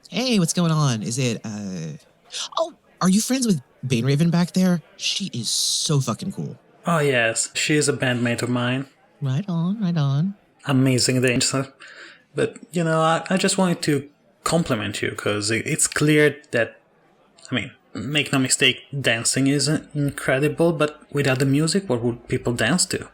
Hey, what's going on? Is it, Oh, are you friends with Bane Raven back there? She is so fucking cool. Oh yes, she is a bandmate of mine. Right on, right on. Amazing dancer. But, you know, I just wanted to compliment you, because it's clear that, I mean, make no mistake, dancing is incredible, but without the music, what would people dance to?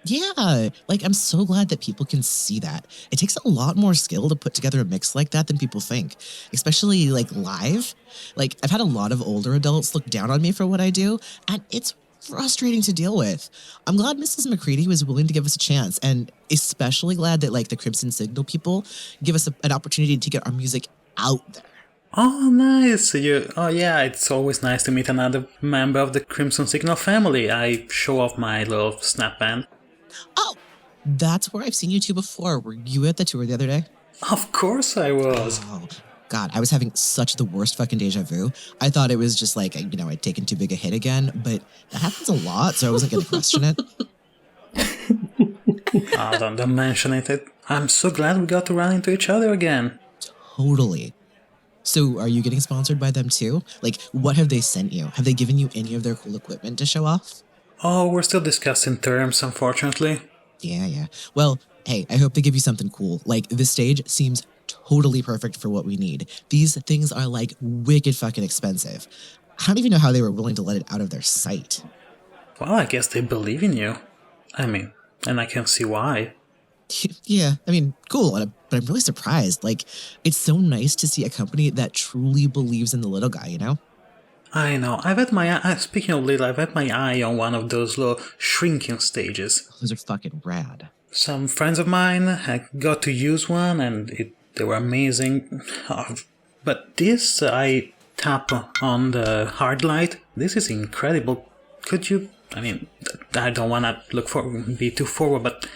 Yeah, like, I'm so glad that people can see that. It takes a lot more skill to put together a mix like that than people think, especially, like, live. Like, I've had a lot of older adults look down on me for what I do, and it's frustrating to deal with. I'm glad Mrs. McCready was willing to give us a chance, and especially glad that, like, the Crimson Signal people give us an opportunity to get our music out there. Oh, nice. Oh, yeah, it's always nice to meet another member of the Crimson Signal family. I show off my little snap band. Oh, that's where I've seen you two before. Were you at the tour the other day? Of course I was. Oh, God, I was having such the worst fucking deja vu. I thought it was just like, you know, I'd taken too big a hit again, but that happens a lot, so I wasn't going to question it. Oh, don't mention it. I'm so glad we got to run into each other again. Totally. So are you getting sponsored by them too? Like, what have they sent you? Have they given you any of their cool equipment to show off? Oh, we're still discussing terms, unfortunately. Yeah. Well, hey, I hope they give you something cool. Like, this stage seems totally perfect for what we need. These things are, like, wicked fucking expensive. I don't even know how they were willing to let it out of their sight. Well, I guess they believe in you. I mean, and I can see why. Yeah, I mean, cool, but I'm really surprised. Like, it's so nice to see a company that truly believes in the little guy, you know? I know. I've had my eye, speaking of little, I've had my eye on one of those little shrinking stages. Those are fucking rad. Some friends of mine had got to use one, and they were amazing. But this, I tap on the hard light. This is incredible. Could you? I mean, I don't want to be too forward, but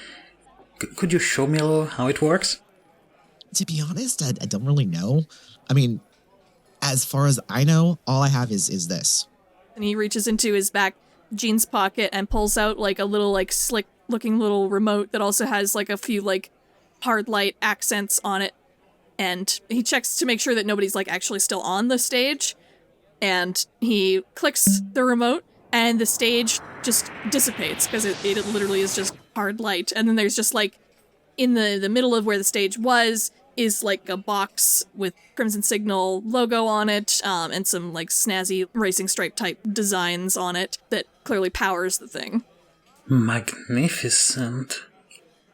could you show me a little how it works? To be honest, I don't really know. I mean, as far as I know, all I have is this. And he reaches into his back jeans pocket and pulls out like a little like slick looking little remote that also has like a few like hard light accents on it. And he checks to make sure that nobody's like actually still on the stage. And he clicks the remote and the stage just dissipates because it literally is just hard light. And then there's just like in the middle of where the stage was is like a box with Crimson Signal logo on it, and some like snazzy racing stripe type designs on it that clearly powers the thing. Magnificent.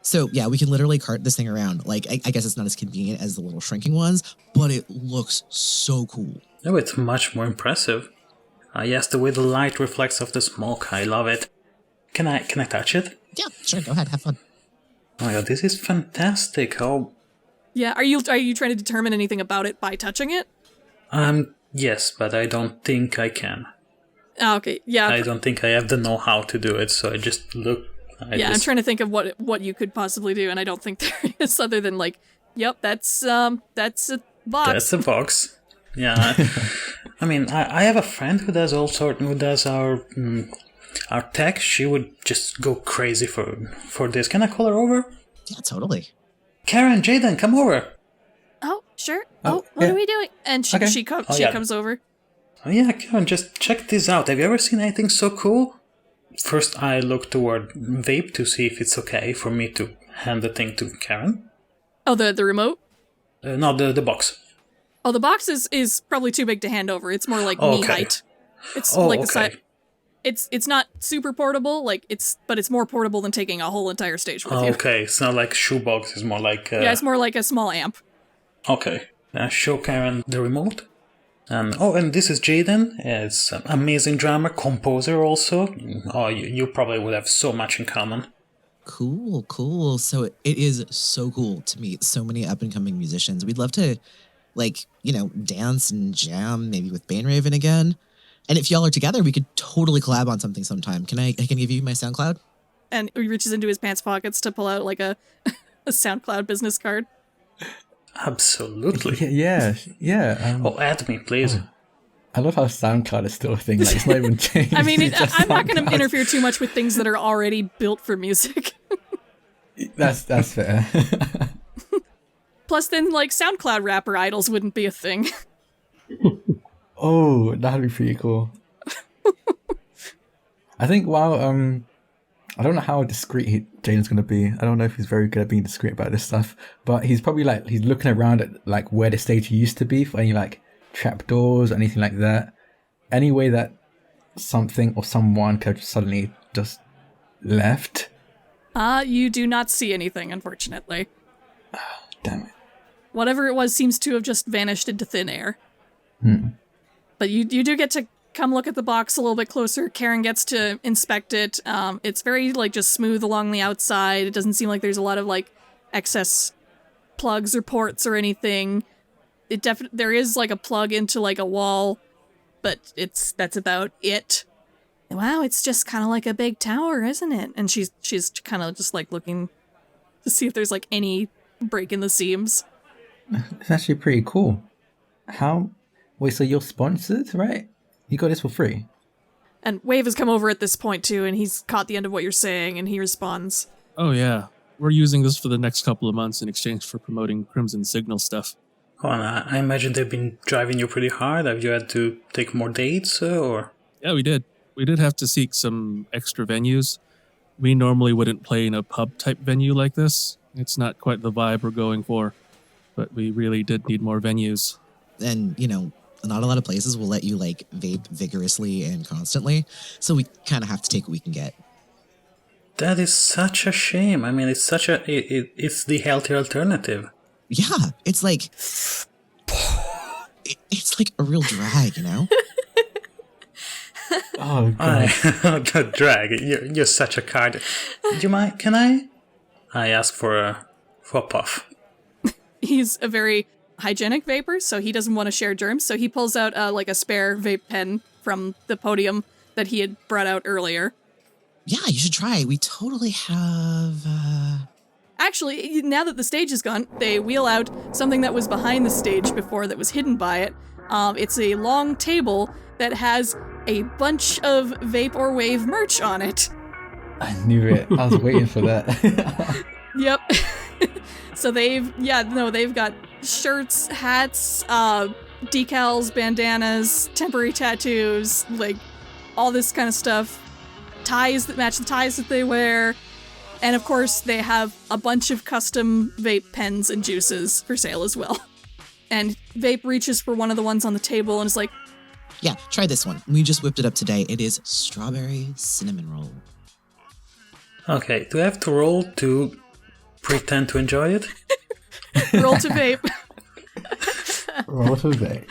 So yeah, we can literally cart this thing around. Like, I guess it's not as convenient as the little shrinking ones, but it looks so cool. Oh, it's much more impressive. Yes, the way the light reflects off the smoke, I love it. Can I touch it? Yeah, sure, go ahead, have fun. Oh my god, this is fantastic. Oh, Yeah, are you trying to determine anything about it by touching it? yes, but I don't think I can. Oh, okay, yeah. I don't think I have the know-how to do it, so I just look. I'm trying to think of what you could possibly do, and I don't think there is other than like, yep, that's a box. That's a box. Yeah, I mean, I have a friend who does our tech. She would just go crazy for this. Can I call her over? Yeah, totally. Karen, Jaiden, come over. Oh, sure. Oh, What yeah. are we doing? And she Okay. she comes over. Oh yeah, Karen, just check this out. Have you ever seen anything so cool? First, I look toward Vape to see if it's okay for me to hand the thing to Karen. Oh, the remote? No, the box. Oh, the box is probably too big to hand over. It's more like Okay. knee height. It's Oh, like the okay. size. It's not super portable, but it's more portable than taking a whole entire stage with you. Okay, it's not like shoebox. It's more like. Yeah, it's more like a small amp. Okay. Show Karen the remote. And this is Jaiden. It's an amazing drummer, composer also. Oh, you probably would have so much in common. Cool. So it is so cool to meet so many up-and-coming musicians. We'd love to, dance and jam, maybe with Bane Raven again. And if y'all are together, we could totally collab on something sometime. Can I give you my SoundCloud? And he reaches into his pants pockets to pull out like a SoundCloud business card. Absolutely. Yeah. Add me, please. I love how SoundCloud is still a thing. Like, it's not even changed. I mean, It's just I'm not going to SoundCloud. interfere too much with things that are already built for music. That's fair. Plus, then, like, SoundCloud rapper idols wouldn't be a thing. Oh, that'd be pretty cool. I think I don't know how discreet Jaiden's going to be. I don't know if he's very good at being discreet about this stuff, but he's probably he's looking around at like where the stage used to be for any like trapdoors or anything like that. Any way that something or someone could have suddenly just left. You do not see anything, unfortunately. Damn it. Whatever it was seems to have just vanished into thin air. But you do get to come look at the box a little bit closer. Karen gets to inspect it. It's very just smooth along the outside. It doesn't seem like there's a lot of excess plugs or ports or anything. There is a plug into a wall, but that's about it. Wow, it's just kind of like a big tower, isn't it? And she's kind of just looking to see if there's any break in the seams. It's actually pretty cool. Wait, so you're sponsored, right? You got this for free? And Wave has come over at this point too, and he's caught the end of what you're saying, and he responds. Oh yeah, we're using this for the next couple of months in exchange for promoting Crimson Signal stuff. Oh, and I imagine they've been driving you pretty hard. Have you had to take more dates, or? Yeah, we did. We did have to seek some extra venues. We normally wouldn't play in a pub-type venue like this. It's not quite the vibe we're going for, but we really did need more venues. And, not a lot of places will let you vape vigorously and constantly, so we kind of have to take what we can get. That is such a shame. I mean, it's such a it's the healthier alternative. Yeah, it's like it's like a real drag, you know? Oh god. The drag. You're such a card. Do you mind? Can I? I ask for a puff. He's a very hygienic vapor, so he doesn't want to share germs, so he pulls out like a spare vape pen from the podium that he had brought out earlier. Yeah, you should try. We totally have Actually, now that the stage is gone, they wheel out something that was behind the stage before that was hidden by it. It's a long table that has a bunch of Vape or Wave merch on it. I knew it. I was waiting for that. Yep. So they've got shirts, hats, decals, bandanas, temporary tattoos, like all this kind of stuff. Ties that match the ties that they wear. And of course, they have a bunch of custom vape pens and juices for sale as well. And Vape reaches for one of the ones on the table and is like, yeah, try this one. We just whipped it up today. It is strawberry cinnamon roll. Okay, do I have to roll to pretend to enjoy it? roll to vape. Roll to vape.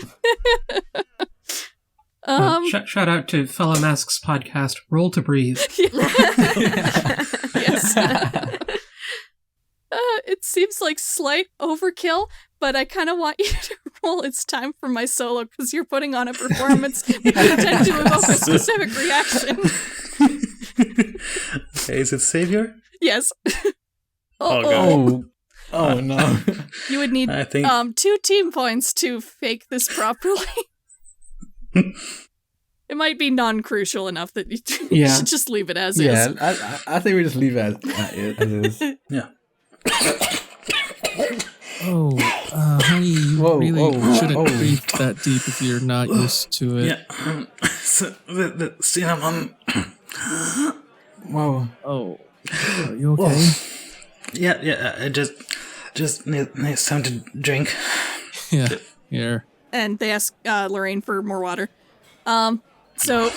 Shout out to Fellow Masks podcast, Roll to Breathe. Yes. It seems like slight overkill, but I kind of want you to roll It's Time for My Solo because you're putting on a performance that intend to evoke a specific reaction. Okay, is it Savior? Yes. Oh no. You would need I think... 2 team points to fake this properly. It might be non-crucial enough that you should just leave it as is. Yeah, I think we just leave it as is. Yeah. Honey, you really shouldn't breathe that deep if you're not used to it. Yeah. The cinnamon. Whoa. Oh, are you okay? Yeah. I just need something to drink. Yeah. Here. And they ask Lorraine for more water. So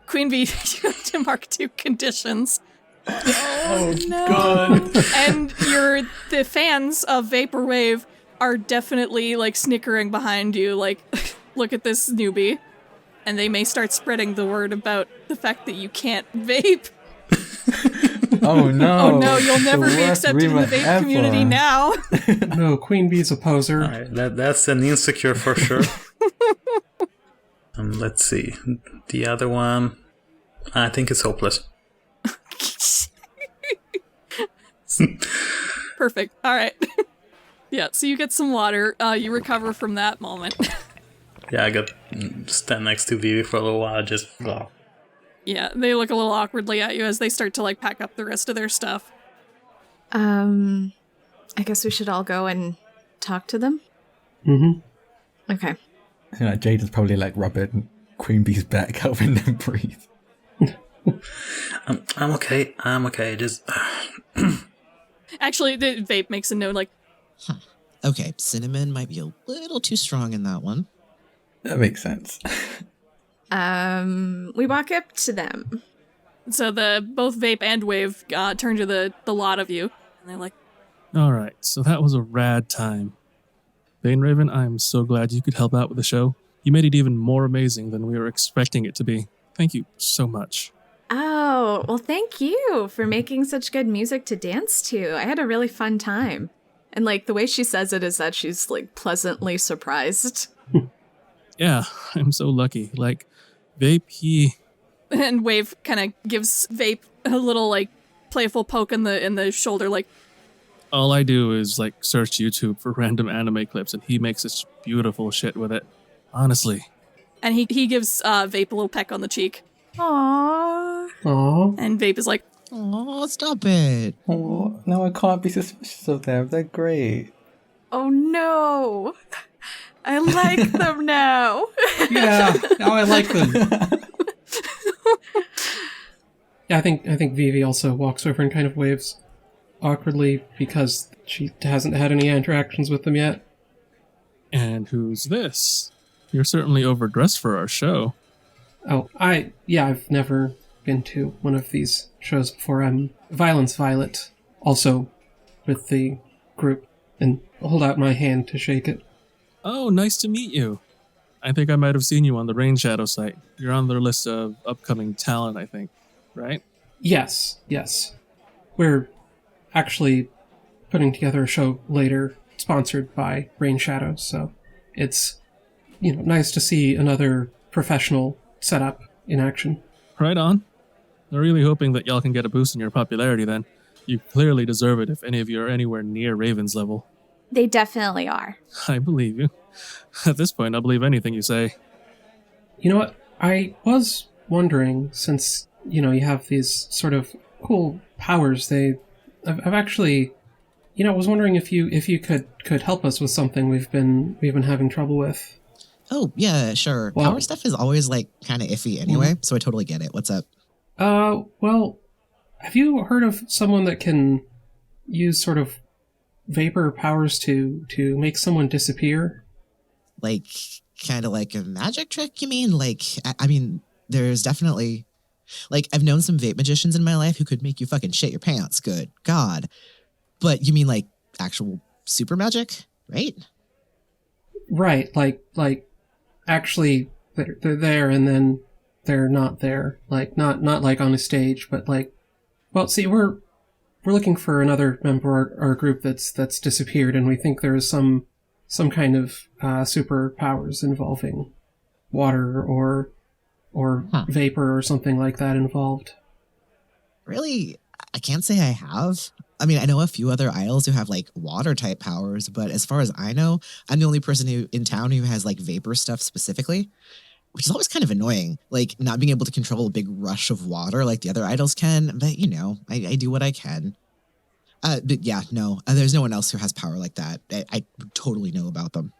Queen Bee, you have to mark 2 conditions. Oh no! God. And the fans of Vape or Wave are definitely like snickering behind you, like, look at this newbie. And they may start spreading the word about the fact that you can't vape. Oh no! Oh no, you'll never be accepted in the vape community now. No, Queen Bee's a poser. All right, that's an insecure for sure. Let's see. The other one, I think it's hopeless. Perfect. All right. Yeah, so you get some water. You recover from that moment. Yeah, I got stand next to Vivi for a little while, just... Oh. Yeah, they look a little awkwardly at you as they start to, like, pack up the rest of their stuff. I guess we should all go and talk to them? Mm-hmm. Okay. You know, Jaiden's probably, like, rubbing Queen Bee's back, helping them breathe. I'm okay, just... Actually, the Vape makes a note, like... Huh. Okay, cinnamon might be a little too strong in that one. That makes sense. We walk up to them. So both Vape and Wave turn to the lot of you, and they're like, all right, so that was a rad time. Bane Raven, I'm so glad you could help out with the show. You made it even more amazing than we were expecting it to be. Thank you so much. Oh, well, thank you for making such good music to dance to. I had a really fun time. And, like, the way she says it is that she's, like, pleasantly surprised. Yeah, I'm so lucky. Like, Vape, he... And Wave kind of gives Vape a little, like, playful poke in the shoulder, like... All I do is, like, search YouTube for random anime clips, and he makes such beautiful shit with it. Honestly. And he gives Vape a little peck on the cheek. Aww. Aww. And Vape is like... Oh, stop it. Oh, no, I can't be suspicious of them. They're great. Oh, no. I like them now. Yeah, now I like them. Yeah, I think Vivi also walks over and kind of waves awkwardly because she hasn't had any interactions with them yet. And who's this? You're certainly overdressed for our show. Oh, I've never been to one of these shows before. I'm Violence Violet, also with the group, and hold out my hand to shake it. Oh, nice to meet you. I think I might have seen you on the Rain Shadow site. You're on their list of upcoming talent, I think, right? Yes. We're actually putting together a show later, sponsored by Rain Shadow, so it's, nice to see another professional setup in action. Right on. I'm really hoping that y'all can get a boost in your popularity then. You clearly deserve it if any of you are anywhere near Raven's level. They definitely are. I believe you. At this point, I'll believe anything you say. You know what? I was wondering, since, you have these sort of cool powers, I've actually, was wondering if you could help us with something we've been having trouble with. Oh, yeah, sure. Well, power stuff is always, kind of iffy anyway, so I totally get it. What's up? Well, have you heard of someone that can use sort of vapor powers to make someone disappear? Kind of like a magic trick, you mean? I mean, there's definitely... I've known some vape magicians in my life who could make you fucking shit your pants, good God. But you mean, actual super magic, right? Right, actually, they're there and then they're not there. Not on a stage, but well, see, we're looking for another member of our group that's disappeared, and we think there is some kind of superpowers involving water or vapor or something like that involved. Really? I can't say I have. I mean, I know a few other idols who have water type powers, but as far as I know, I'm the only person in town who has vapor stuff specifically, which is always kind of annoying. Not being able to control a big rush of water like the other idols can, but I do what I can. But yeah, no, there's no one else who has power like that. I totally know about them.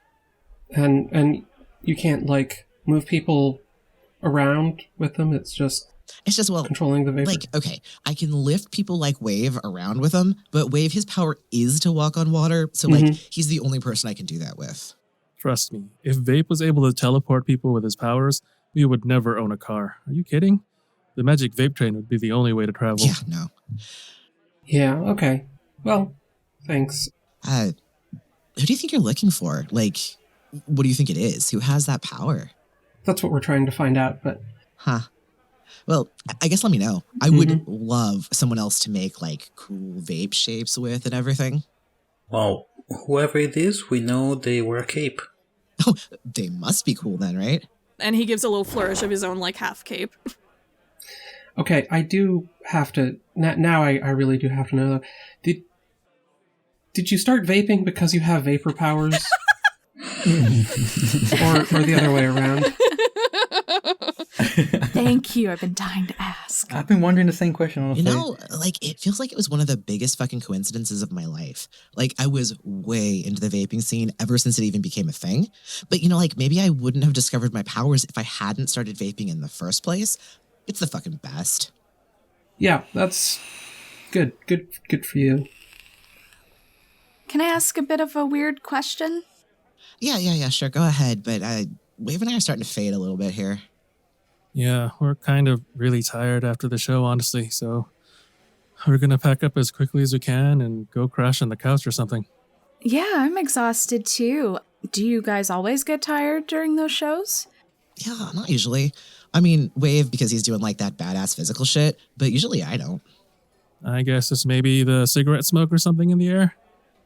And you can't move people around with them. It's just controlling the vapor. Okay, I can lift people like Wave around with them, but Wave, his power is to walk on water, so he's the only person I can do that with. Trust me, if Vape was able to teleport people with his powers, we would never own a car. Are you kidding? The magic vape train would be the only way to travel. Yeah, no. Yeah, okay. Well, thanks. Who do you think you're looking for? What do you think it is? Who has that power? That's what we're trying to find out, but... Huh. Well, I guess let me know. I would love someone else to make, cool vape shapes with and everything. Well, whoever it is, we know they wear a cape. Oh, they must be cool then, right? And he gives a little flourish of his own, half cape. Okay, I do have to... Now I really do have to know, though. Did you start vaping because you have vapor powers? or the other way around? Thank you. I've been dying to ask. I've been wondering the same question, honestly. It feels like it was one of the biggest fucking coincidences of my life. I was way into the vaping scene ever since it even became a thing. But, maybe I wouldn't have discovered my powers if I hadn't started vaping in the first place. It's the fucking best. Yeah, that's good. Good for you. Can I ask a bit of a weird question? Yeah, sure. Go ahead. But Wave and I are starting to fade a little bit here. Yeah, we're kind of really tired after the show, honestly, so we're gonna pack up as quickly as we can and go crash on the couch or something. Yeah, I'm exhausted too. Do you guys always get tired during those shows? Yeah, not usually. I mean, Wave because he's doing that badass physical shit, but usually I don't. I guess it's maybe the cigarette smoke or something in the air.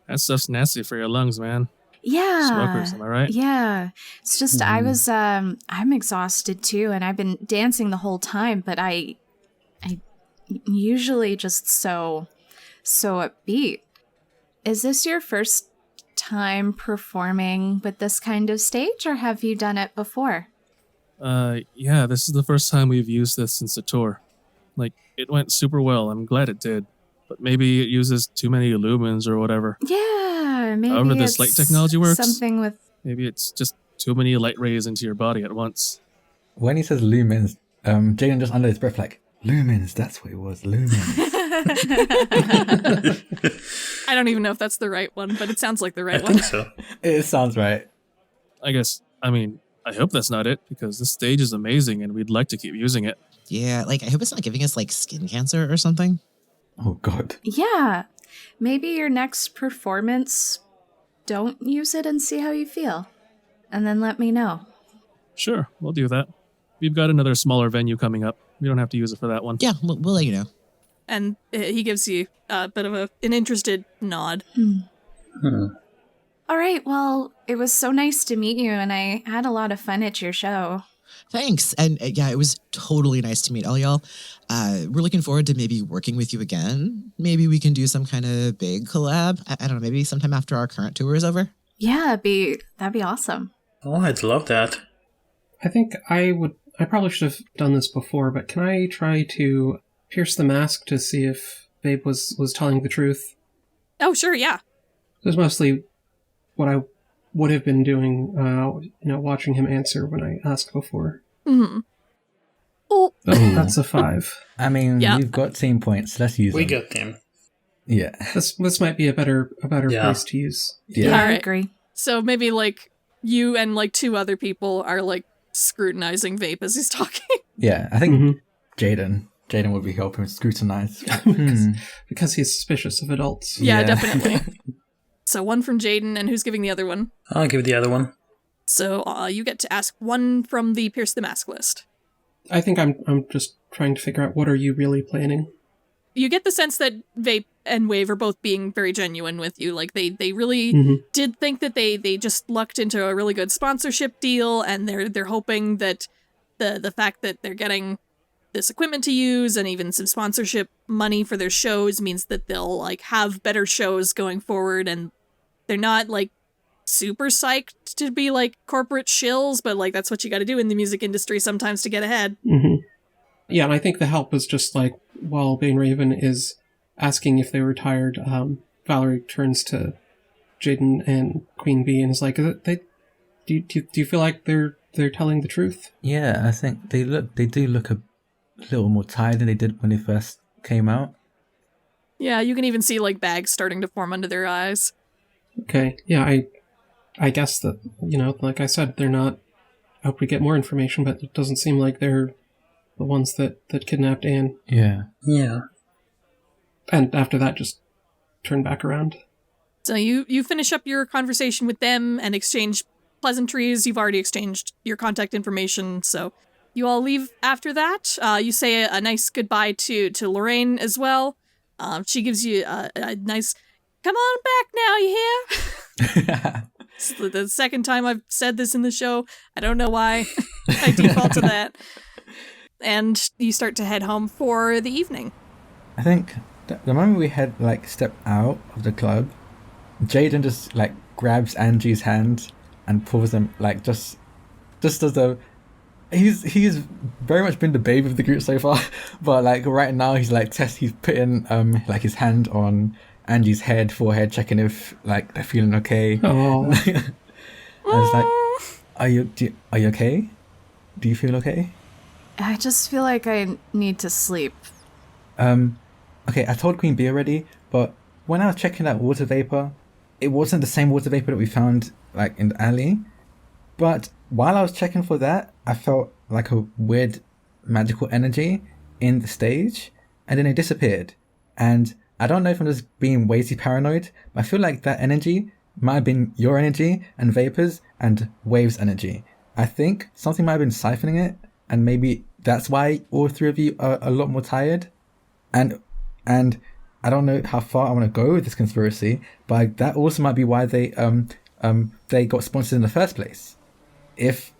That stuff's nasty for your lungs, man. Yeah. Smokers, am I right? Yeah. It's just I'm exhausted too, and I've been dancing the whole time, but I usually just so upbeat. Is this your first time performing with this kind of stage, or have you done it before? Yeah, this is the first time we've used this since the tour. It went super well. I'm glad it did. But maybe it uses too many lumens or whatever. Yeah, maybe however this light technology works. Something with... Maybe it's just too many light rays into your body at once. When he says lumens, Jaiden just under his breath lumens, that's what it was, lumens. I don't even know if that's the right one, but it sounds like the right I one. think so. It sounds right. I hope that's not it, because this stage is amazing and we'd like to keep using it. Yeah, like, I hope it's not giving us, like, skin cancer or something. Oh, God. Yeah. Maybe your next performance, don't use it and see how you feel. And then let me know. Sure, we'll do that. We've got another smaller venue coming up. We don't have to use it for that one. Yeah, we'll let you know. And he gives you a bit of an interested nod. All right, well, it was so nice to meet you, and I had a lot of fun at your show. Thanks. And yeah, it was totally nice to meet all y'all. We're looking forward to maybe working with you again. Maybe we can do some kind of big collab. I don't know, maybe sometime after our current tour is over. Yeah, that'd be awesome. Oh, I'd love that. I think I probably should have done this before, but can I try to pierce the mask to see if Vape was telling the truth? Oh, sure, yeah. It was mostly what I would have been doing, watching him answer when I asked before. Mm-hmm. Oh, That's a 5. I mean, Yeah. we've got team points. Let's use We them. got them. Yeah. This might be a better Yeah. place to use. Yeah. I Alright. agree. so maybe, like, you and, like, 2 other people are, like, scrutinizing Vape as he's talking. Yeah, I think Mhm. Jaiden would be helping scrutinize. Because he's suspicious of adults. Yeah, Yeah. definitely. So 1 from Jaiden, and who's giving the other one? I'll give the other one. So you get to ask 1 from the Pierce the Mask list. I think I'm just trying to figure out, what are you really planning? You get the sense that Vape and Wave are both being very genuine with you. Like, they really Mhm. did think that they just lucked into a really good sponsorship deal, and they're hoping that the fact that they're getting this equipment to use and even some sponsorship money for their shows means that they'll, like, have better shows going forward, and they're not, like, super psyched to be, like, corporate shills, but, like, that's what you gotta do in the music industry sometimes to get ahead. Mm-hmm. Yeah, and I think the help was just like, while Bane Raven is asking if they were tired, Valerie turns to Jaiden and Queen Bee and is like, do you feel like they're telling the truth? Yeah, I think they do look a little more tired than they did when they first came out. Yeah, you can even see, like, bags starting to form under their eyes. Okay, yeah, I guess that, like I said, they're not. I hope we get more information, but it doesn't seem like they're the ones that kidnapped Anne. Yeah. Yeah. And after that, just turn back around. So you finish up your conversation with them and exchange pleasantries. You've already exchanged your contact information, so you all leave after that. You say a nice goodbye to Lorraine as well. She gives you a nice, come on back now, you hear? It's the second time I've said this in the show. I don't know why I default to that. And you start to head home for the evening. I think the moment we had step out of the club, Jaiden just grabs Angie's hand and pulls them just as a. He's very much been the babe of the group so far, but right now he's he's putting his hand on Angie's forehead, checking if they're feeling okay. Oh, I was like, are you okay? Do you feel okay? I just feel like I need to sleep. Okay, I told Queen Bee already, but when I was checking that water vapor, it wasn't the same water vapor that we found in the alley. But while I was checking for that, I felt like a weird magical energy in the stage, and then it disappeared. And I don't know if I'm just being way too paranoid, but I feel like that energy might have been your energy and Vapor's and Wave's energy. I think something might have been siphoning it, and maybe that's why all 3 of you are a lot more tired. And I don't know how far I want to go with this conspiracy, but that also might be why they got sponsored in the first place. If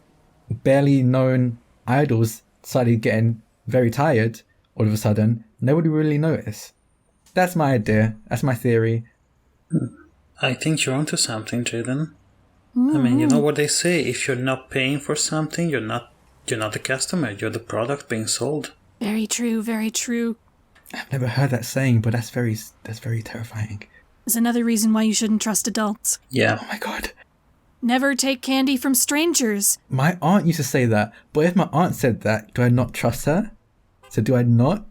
barely known idols started getting very tired all of a sudden, nobody would really notice. That's my idea. That's my theory. I think you're onto something, Jaiden. I mean, you know what they say, if you're not paying for something, you're not the customer, you're the product being sold. Very true, very true. I've never heard that saying, but that's very terrifying. There's another reason why you shouldn't trust adults. Yeah. Oh my god. Never take candy from strangers. My aunt used to say that, but if my aunt said that, do I not trust her? So do I not?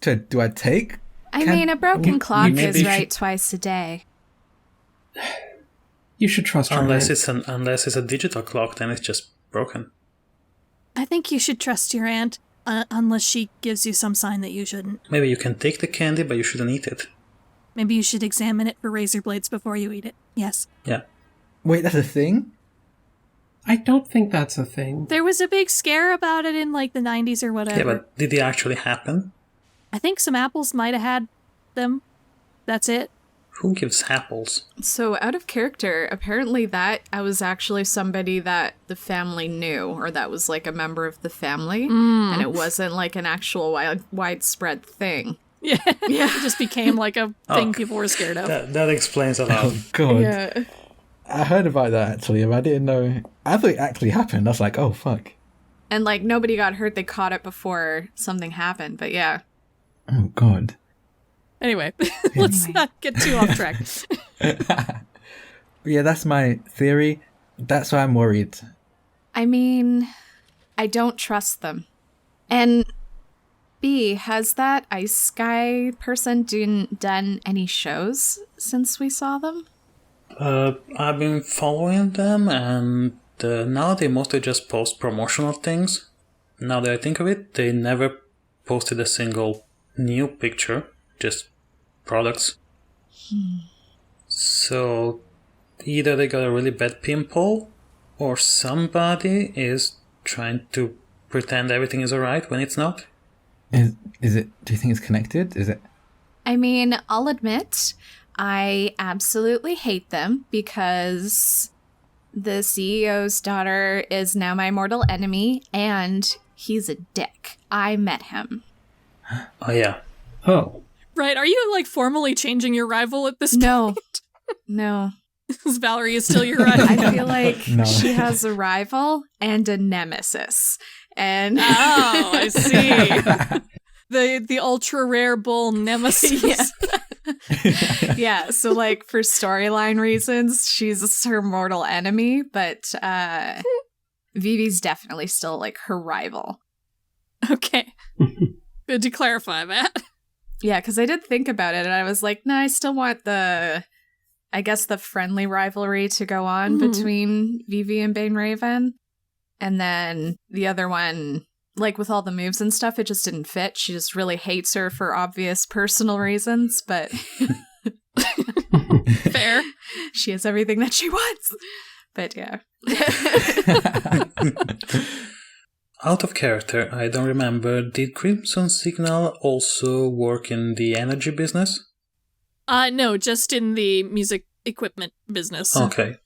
Do I take? I mean, a broken clock maybe is you right twice a day. you should trust her. Unless aunt. it's a digital clock, then it's just broken. I think you should trust your aunt. unless she gives you some sign that you shouldn't. Maybe you can take the candy, but you shouldn't eat it. Maybe you should examine it for razor blades before you eat it. Yes. Yeah. Wait, that's a thing? I don't think that's a thing. There was a big scare about it in like the 90s or whatever. Yeah, but did it actually happen? I think some apples might have had them. That's it. Who gives apples? So out of character, apparently that I was actually somebody that the family knew, or that was like a member of the family, and it wasn't like an actual widespread thing. Yeah. It just became like a thing people were scared of. That explains a lot. Oh, God. Yeah. I heard about that, actually, but I didn't know. I thought it actually happened. I was like, oh, fuck. And like nobody got hurt. They caught it before something happened, but yeah. Oh, God. Anyway, let's not get too off track. Yeah, that's my theory. That's why I'm worried. I mean, I don't trust them. And B, has that Ice Sky person done any shows since we saw them? I've been following them, and now they mostly just post promotional things. Now that I think of it, they never posted a single new picture, just products. So either they got a really bad pimple, or somebody is trying to pretend everything is alright when it's not. Is it? Do you think it's connected? Is it? I mean, I'll admit, I absolutely hate them because the CEO's daughter is now my mortal enemy, and he's a dick. I met him. Oh yeah. Oh. Right, are you like formally changing your rival at this No. point? No. Because Valerie is still your rival. I feel like No. she has a rival and a nemesis. And Oh, I see. The ultra rare bull nemesis. yeah, so like for storyline reasons, she's her mortal enemy, but Vivi's definitely still like her rival. Okay. Good to clarify that. Yeah, because I did think about it and I was like, no, I still want the friendly rivalry to go on between Vivi and Bane Raven. And then the other one, like with all the moves and stuff, it just didn't fit. She just really hates her for obvious personal reasons, but Fair. She has everything that she wants. But yeah. Out of character, I don't remember. Did Crimson Signal also work in the energy business? No, just in the music equipment business. Okay.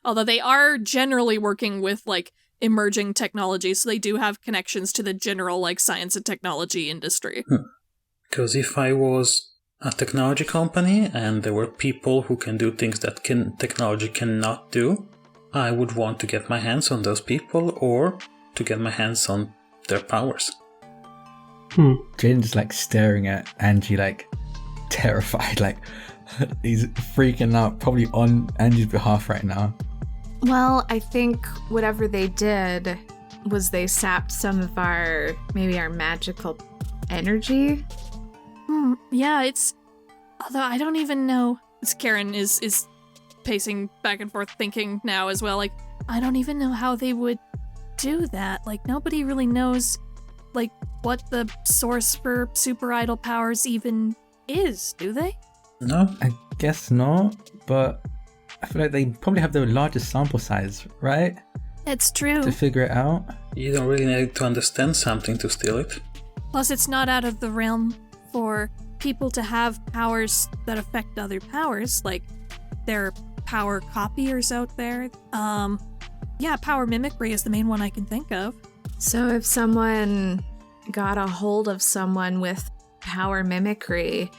Although they are generally working with, like, emerging technology, so they do have connections to the general, like, science and technology industry. Because if I was a technology company and there were people who can do things that technology cannot do, I would want to get my hands on those people or to get my hands on their powers. Jaiden's just like staring at Angie like terrified, like he's freaking out, probably on Angie's behalf right now. Well, I think whatever they did was they sapped some of our magical energy. Yeah, it's... Although I don't even know... Karen is pacing back and forth thinking now as well, like, I don't even know how they would do that. Like, nobody really knows, like, what the source for super idol powers even is, do they? No? I guess not, but I feel like they probably have the largest sample size, right? It's true. To figure it out. You don't really need to understand something to steal it. Plus, it's not out of the realm for people to have powers that affect other powers, like there are power copiers out there. Yeah, power mimicry is the main one I can think of. So if someone got a hold of someone with power mimicry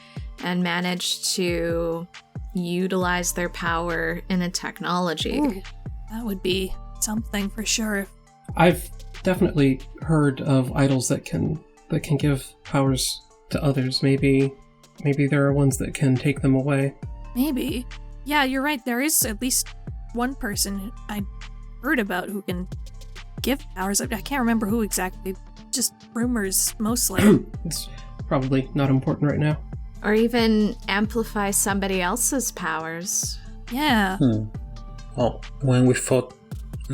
and managed to utilize their power in a technology. Ooh, that would be something for sure. I've definitely heard of idols that can give powers to others. Maybe there are ones that can take them away. Maybe. Yeah, you're right. There is at least one person I heard about who can give powers. I can't remember who exactly. Just rumors, mostly. It's probably not important right now. Or even amplify somebody else's powers. Yeah. Well, when we fought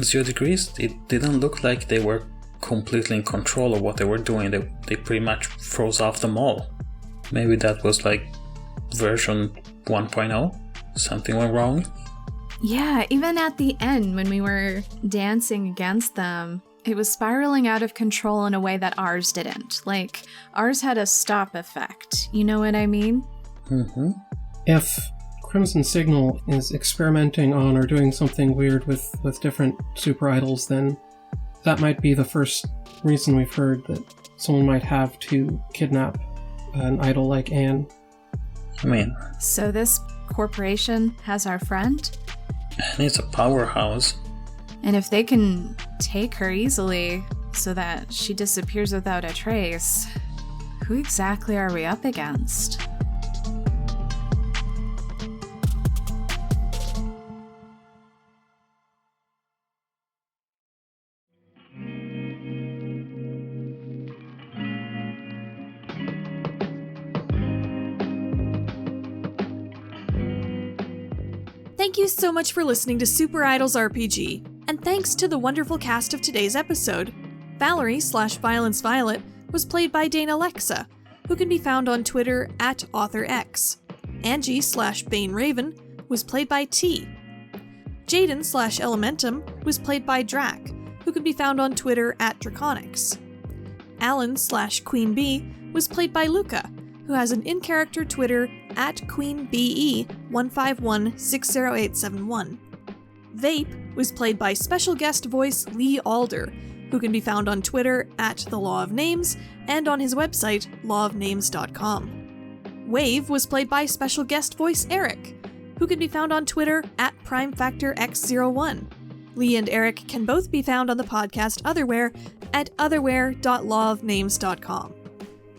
0 Degrees, it didn't look like they were completely in control of what they were doing. They pretty much froze off them all. Maybe that was like version 1.0. Something went wrong. Yeah, even at the end when we were dancing against them, it was spiraling out of control in a way that ours didn't. Like, ours had a stop effect. You know what I mean? Mm-hmm. If Crimson Signal is experimenting on or doing something weird with different super idols, then that might be the first reason we've heard that someone might have to kidnap an idol like Anne. I mean... So this corporation has our friend? And it's a powerhouse. And if they can take her easily so that she disappears without a trace, who exactly are we up against? Thank you so much for listening to Super Idols RPG, and thanks to the wonderful cast of today's episode. Valerie /Violence Violet was played by Dana Lexa, who can be found on Twitter at AuthorX. Angie /Bane Raven was played by T. Jaiden /Elementum was played by Drak, who can be found on Twitter at Draconics. Alan /Queen Bee was played by Luca, who has an in-character Twitter at QueenBE15160871. Vape was played by special guest voice Lee Alder, who can be found on Twitter at The Law of Names and on his website, lawofnames.com. Wave was played by special guest voice Erik, who can be found on Twitter at PrimeFactorX01. Lee and Erik can both be found on the podcast Otherwhere at otherwhere.lawofnames.com.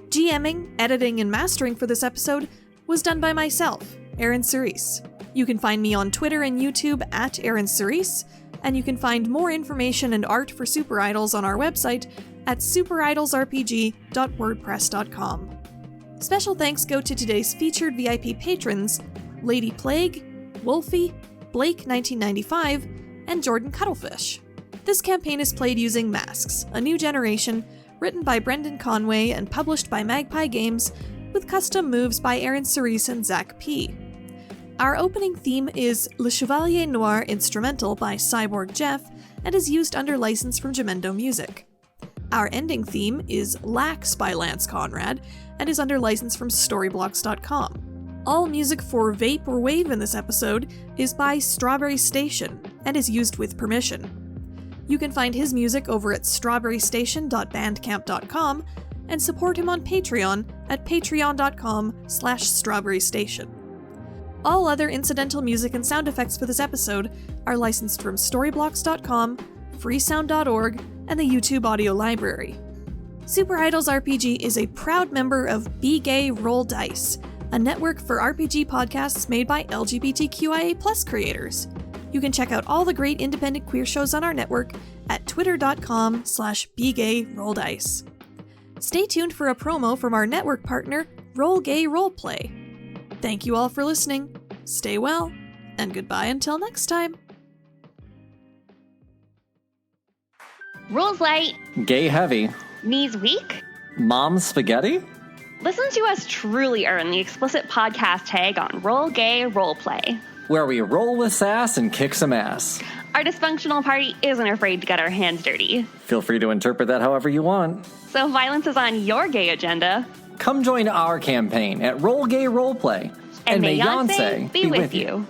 GMing, editing, and mastering for this episode was done by myself, ErynCerise. You can find me on Twitter and YouTube at ErynCerise, and you can find more information and art for Super Idols on our website at superidolsrpg.wordpress.com. Special thanks go to today's featured VIP patrons, LadyPlague, Wulfy, Blake1995, and Jordan Cuddlefish. This campaign is played using Masks, a new generation, written by Brendan Conway and published by Magpie Games, with custom moves by ErynCerise and Zach P. Our opening theme is Le Chevalier Noir Instrumental by Cyborg Jeff and is used under license from Gemendo Music. Our ending theme is Lax by Lance Conrad and is under license from Storyblocks.com. All music for Vape or Wave in this episode is by Strawberry Station and is used with permission. You can find his music over at strawberrystation.bandcamp.com and support him on Patreon at patreon.com/strawberrystation. All other incidental music and sound effects for this episode are licensed from Storyblocks.com, freesound.org, and the YouTube audio library. Super Idols RPG is a proud member of Be Gay Roll Dice, a network for RPG podcasts made by LGBTQIA+ creators. You can check out all the great independent queer shows on our network at twitter.com/BeGayRollDice. Stay tuned for a promo from our network partner, Roll Gay Roleplay. Thank you all for listening, stay well, and goodbye until next time. Rules light. Gay heavy. Knees weak. Mom spaghetti? Listen to us truly earn the explicit podcast tag on Roll Gay Roleplay, where we roll with sass and kick some ass. Our dysfunctional party isn't afraid to get our hands dirty. Feel free to interpret that however you want. So if violence is on your gay agenda, come join our campaign at Roll Gay Roleplay. And may Yonsei be with you.